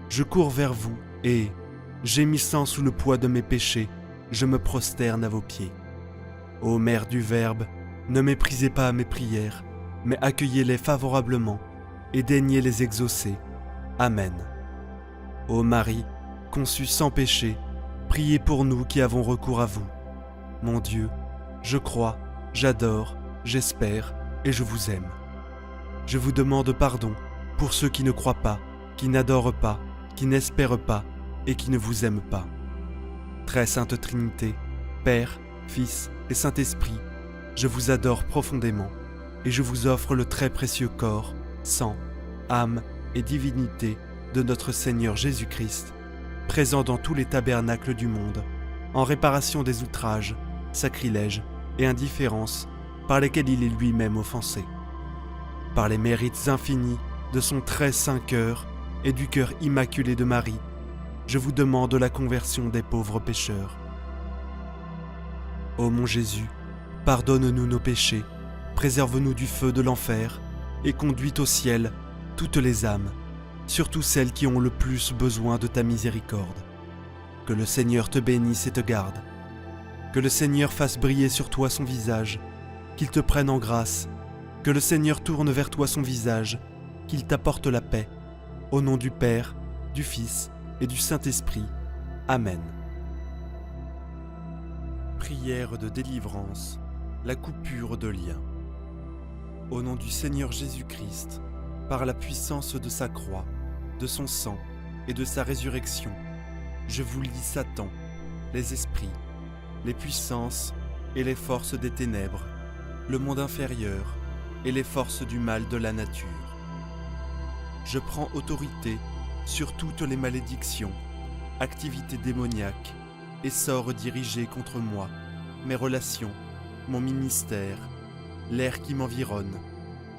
je cours vers vous et, gémissant sous le poids de mes péchés, je me prosterne à vos pieds. Ô Mère du Verbe, ne méprisez pas mes prières, mais accueillez-les favorablement et daignez les exaucer. Amen. Ô Marie, conçue sans péché, priez pour nous qui avons recours à vous. Mon Dieu, je crois, j'adore, j'espère et je vous aime. Je vous demande pardon pour ceux qui ne croient pas, qui n'adorent pas, qui n'espèrent pas et qui ne vous aiment pas. Très Sainte Trinité, Père, Fils et Saint-Esprit, je vous adore profondément et je vous offre le très précieux corps, sang, âme et divinité de notre Seigneur Jésus-Christ, présent dans tous les tabernacles du monde, en réparation des outrages, sacrilèges et indifférences par lesquels il est lui-même offensé. Par les mérites infinis de son très saint cœur et du cœur immaculé de Marie, je vous demande la conversion des pauvres pécheurs. Ô mon Jésus, pardonne-nous nos péchés, préserve-nous du feu de l'enfer et conduis au ciel toutes les âmes, surtout celles qui ont le plus besoin de ta miséricorde. Que le Seigneur te bénisse et te garde. Que le Seigneur fasse briller sur toi son visage, qu'il te prenne en grâce. Que le Seigneur tourne vers toi son visage, qu'il t'apporte la paix. Au nom du Père, du Fils et du Saint-Esprit. Amen. Prière de délivrance, la coupure de liens. Au nom du Seigneur Jésus-Christ, par la puissance de sa croix, de son sang et de sa résurrection, je vous lie Satan, les esprits, les puissances et les forces des ténèbres, le monde inférieur et les forces du mal de la nature. Je prends autorité sur toutes les malédictions, activités démoniaques et sorts dirigés contre moi, mes relations, mon ministère, l'air qui m'environne,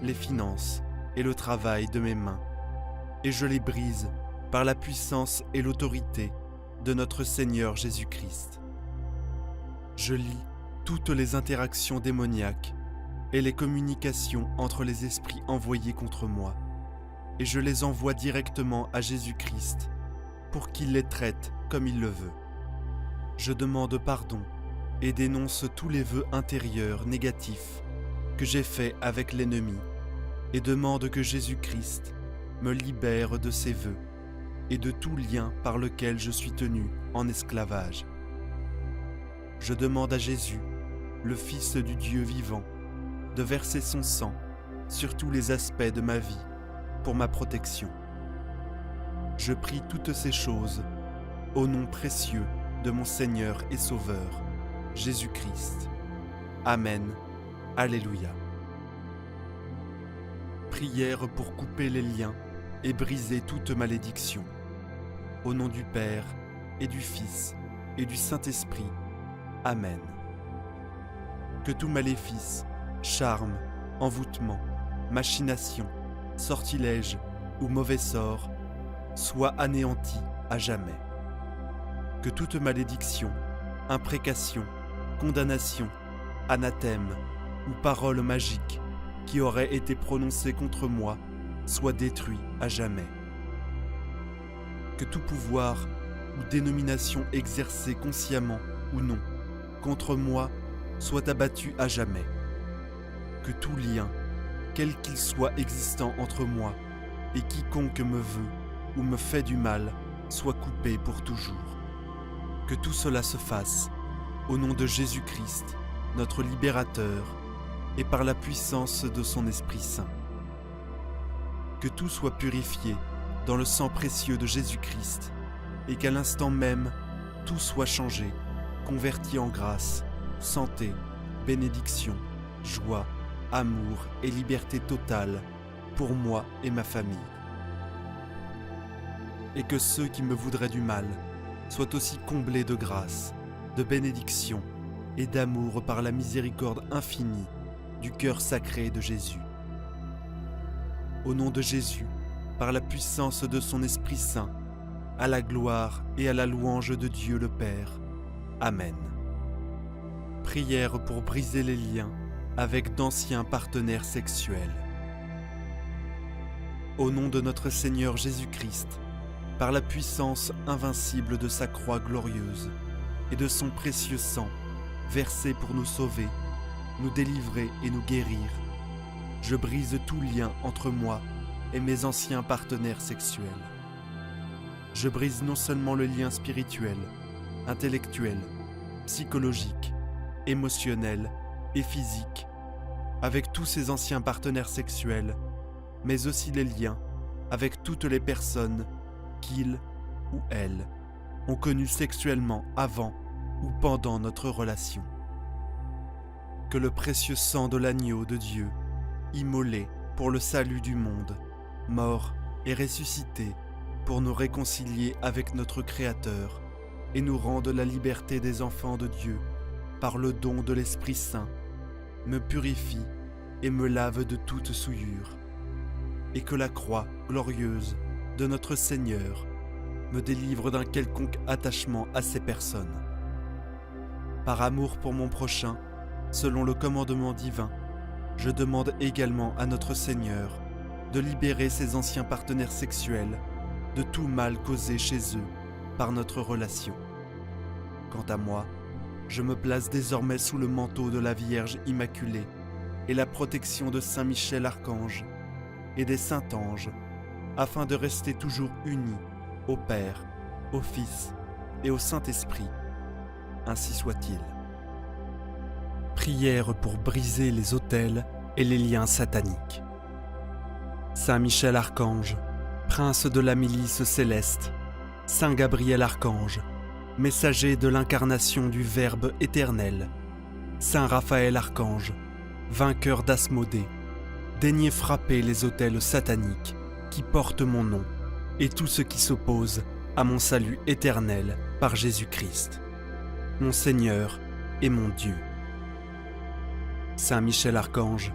les finances et le travail de mes mains, et je les brise par la puissance et l'autorité de notre Seigneur Jésus-Christ. Je lis toutes les interactions démoniaques et les communications entre les esprits envoyés contre moi, et je les envoie directement à Jésus-Christ pour qu'il les traite comme il le veut. Je demande pardon et dénonce tous les vœux intérieurs négatifs que j'ai faits avec l'ennemi et demande que Jésus-Christ me libère de ces vœux et de tout lien par lequel je suis tenu en esclavage. Je demande à Jésus, le Fils du Dieu vivant, de verser son sang sur tous les aspects de ma vie pour ma protection. Je prie toutes ces choses au nom précieux de mon Seigneur et Sauveur, Jésus-Christ. Amen. Alléluia. Prière pour couper les liens et briser toute malédiction. Au nom du Père et du Fils et du Saint-Esprit. Amen. Que tout maléfice, charme, envoûtement, machination, sortilège ou mauvais sort soit anéanti à jamais. Que toute malédiction, imprécation, condamnation, anathème ou parole magique qui aurait été prononcée contre moi soit détruit à jamais. Que tout pouvoir ou dénomination exercée consciemment ou non contre moi soit abattu à jamais. Que tout lien, quel qu'il soit existant entre moi et quiconque me veut ou me fait du mal soit coupé pour toujours. Que tout cela se fasse au nom de Jésus-Christ, notre libérateur, et par la puissance de son Esprit Saint. Que tout soit purifié dans le sang précieux de Jésus-Christ, et qu'à l'instant même, tout soit changé, converti en grâce, santé, bénédiction, joie, amour et liberté totale pour moi et ma famille. Et que ceux qui me voudraient du mal soient aussi comblés de grâce, de bénédiction et d'amour par la miséricorde infinie du cœur sacré de Jésus. Au nom de Jésus, par la puissance de son Esprit Saint, à la gloire et à la louange de Dieu le Père. Amen. Prière pour briser les liens avec d'anciens partenaires sexuels. Au nom de notre Seigneur Jésus-Christ, par la puissance invincible de sa croix glorieuse et de son précieux sang versé pour nous sauver, nous délivrer et nous guérir, je brise tout lien entre moi et mes anciens partenaires sexuels. Je brise non seulement le lien spirituel, intellectuel, psychologique, émotionnel et physique avec tous ces anciens partenaires sexuels, mais aussi les liens avec toutes les personnes qu'ils ou elles ont connues sexuellement avant ou pendant notre relation. Que le précieux sang de l'agneau de Dieu, immolé pour le salut du monde, mort et ressuscité pour nous réconcilier avec notre Créateur et nous rendre la liberté des enfants de Dieu par le don de l'Esprit Saint, me purifie et me lave de toute souillure, et que la croix glorieuse de notre Seigneur me délivre d'un quelconque attachement à ces personnes. Par amour pour mon prochain, selon le commandement divin, je demande également à notre Seigneur de libérer ces anciens partenaires sexuels de tout mal causé chez eux par notre relation. Quant à moi, je me place désormais sous le manteau de la Vierge Immaculée et la protection de Saint Michel Archange et des saints anges, afin de rester toujours unis au Père, au Fils et au Saint-Esprit. Ainsi soit-il. Prière pour briser les autels et les liens sataniques. Saint Michel Archange, prince de la milice céleste, Saint Gabriel Archange, messager de l'incarnation du Verbe éternel, Saint Raphaël Archange, vainqueur d'Asmodée, daignez frapper les autels sataniques qui portent mon nom et tout ce qui s'oppose à mon salut éternel par Jésus-Christ, mon Seigneur et mon Dieu. Saint Michel Archange,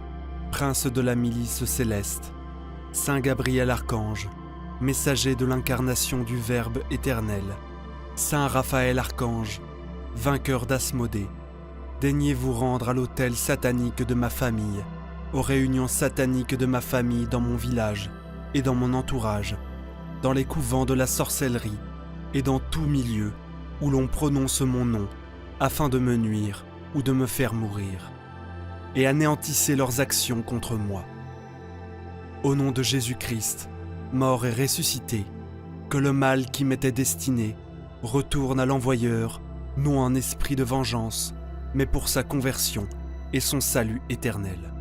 prince de la milice céleste, Saint Gabriel Archange, messager de l'incarnation du Verbe éternel, Saint Raphaël Archange, vainqueur d'Asmodée, daignez vous rendre à l'autel satanique de ma famille, aux réunions sataniques de ma famille dans mon village et dans mon entourage, dans les couvents de la sorcellerie et dans tout milieu où l'on prononce mon nom afin de me nuire ou de me faire mourir, et anéantissez leurs actions contre moi. Au nom de Jésus-Christ, mort et ressuscité, que le mal qui m'était destiné retourne à l'envoyeur, non en esprit de vengeance, mais pour sa conversion et son salut éternel.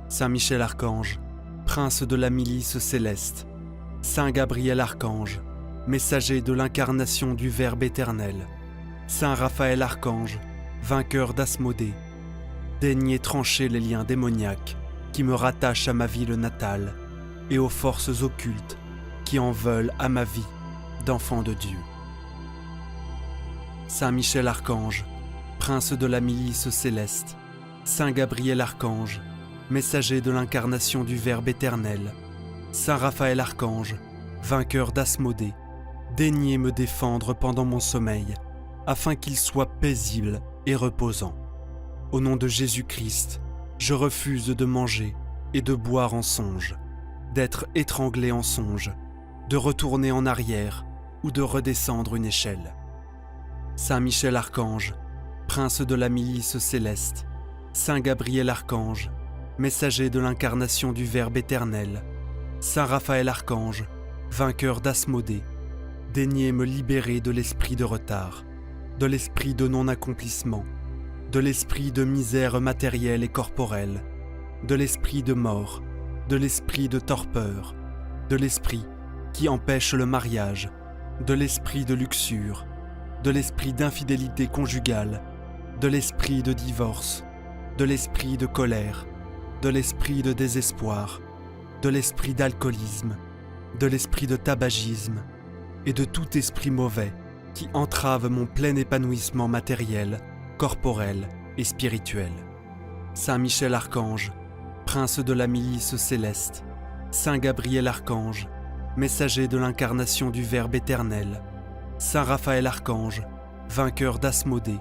Saint Michel Archange, prince de la milice céleste, Saint Gabriel Archange, messager de l'incarnation du Verbe éternel, Saint Raphaël Archange, vainqueur d'Asmodée, daignez trancher les liens démoniaques qui me rattachent à ma ville natale et aux forces occultes qui en veulent à ma vie d'enfant de Dieu. Saint Michel Archange, prince de la milice céleste, Saint Gabriel Archange, messager de l'incarnation du Verbe éternel, Saint Raphaël Archange, vainqueur d'Asmodée, daignez me défendre pendant mon sommeil, afin qu'il soit paisible et reposant. Au nom de Jésus-Christ, je refuse de manger et de boire en songe, d'être étranglé en songe, de retourner en arrière ou de redescendre une échelle. Saint Michel Archange, prince de la milice céleste, Saint Gabriel Archange, messager de l'incarnation du Verbe éternel, Saint Raphaël Archange, vainqueur d'Asmodée, daignez me libérer de l'esprit de retard, de l'esprit de non-accomplissement, de l'esprit de misère matérielle et corporelle, de l'esprit de mort, de l'esprit de torpeur, de l'esprit qui empêche le mariage, de l'esprit de luxure, de l'esprit d'infidélité conjugale, de l'esprit de divorce, de l'esprit de colère, de l'esprit de désespoir, de l'esprit d'alcoolisme, de l'esprit de tabagisme et de tout esprit mauvais qui entrave mon plein épanouissement matériel, corporel et spirituel. Saint Michel Archange, prince de la milice céleste, Saint Gabriel Archange, messager de l'incarnation du Verbe éternel, Saint Raphaël Archange, vainqueur d'Asmodée,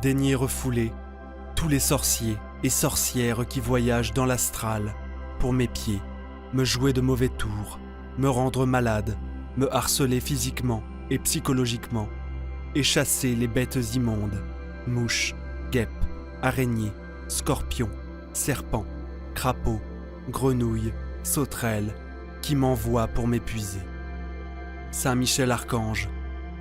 daignez refouler tous les sorciers et sorcières qui voyagent dans l'astral pour mes pieds, me jouer de mauvais tours, me rendre malade, me harceler physiquement et psychologiquement, et chasser les bêtes immondes, mouches, guêpes, araignées, scorpions, serpents, crapauds, grenouilles, sauterelles, qui m'envoient pour m'épuiser. Saint Michel Archange,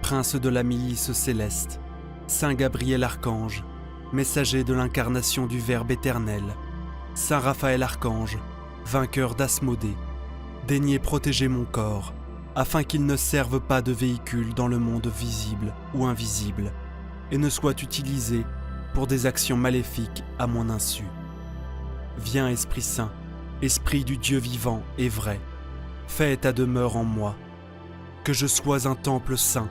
prince de la milice céleste, Saint Gabriel Archange, messager de l'incarnation du Verbe éternel, Saint Raphaël Archange, vainqueur d'Asmodée, daignez protéger mon corps, afin qu'il ne serve pas de véhicule dans le monde visible ou invisible, et ne soit utilisé pour des actions maléfiques à mon insu. Viens Esprit Saint, Esprit du Dieu vivant et vrai, fais ta demeure en moi, que je sois un temple saint,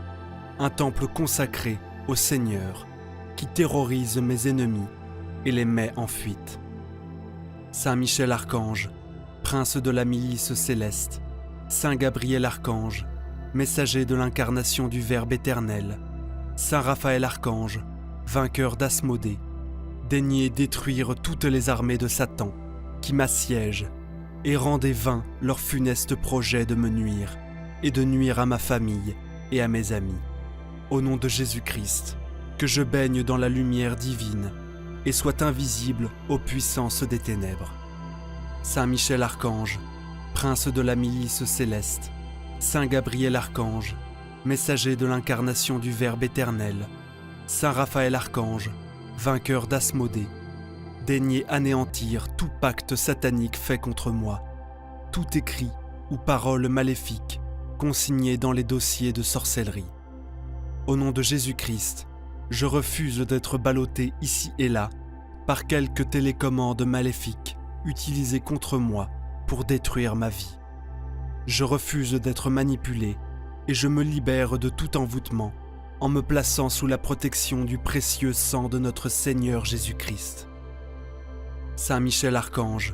un temple consacré au Seigneur, qui terrorise mes ennemis et les met en fuite. Saint Michel Archange, prince de la milice céleste, Saint Gabriel Archange, messager de l'incarnation du Verbe éternel, Saint Raphaël Archange, vainqueur d'Asmodée, daignez détruire toutes les armées de Satan qui m'assiègent et rendez vains leurs funestes projets de me nuire et de nuire à ma famille et à mes amis. Au nom de Jésus-Christ, que je baigne dans la lumière divine et sois invisible aux puissances des ténèbres. Saint Michel Archange, prince de la milice céleste, Saint Gabriel Archange, messager de l'incarnation du Verbe éternel, Saint Raphaël Archange, vainqueur d'Asmodée, daignez anéantir tout pacte satanique fait contre moi, tout écrit ou parole maléfique consigné dans les dossiers de sorcellerie. Au nom de Jésus-Christ, je refuse d'être ballotté ici et là par quelque télécommande maléfique utilisée contre moi pour détruire ma vie. Je refuse d'être manipulé et je me libère de tout envoûtement en me plaçant sous la protection du précieux sang de notre Seigneur Jésus-Christ. Saint Michel Archange,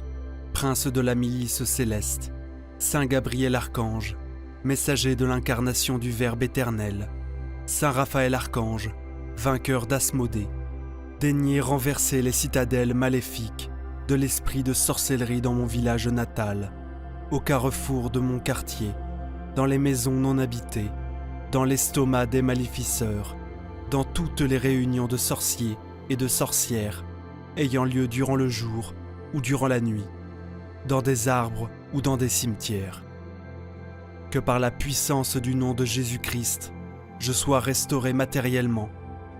prince de la milice céleste, Saint Gabriel Archange, messager de l'incarnation du Verbe éternel, Saint Raphaël Archange, vainqueur d'Asmodée, daignez renverser les citadelles maléfiques de l'esprit de sorcellerie dans mon village natal, au carrefour de mon quartier, dans les maisons non habitées, dans l'estomac des maléficeurs, dans toutes les réunions de sorciers et de sorcières ayant lieu durant le jour ou durant la nuit, dans des arbres ou dans des cimetières. Que par la puissance du nom de Jésus-Christ, je sois restauré matériellement,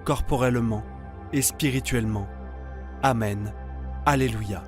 corporellement et spirituellement. Amen. Alléluia.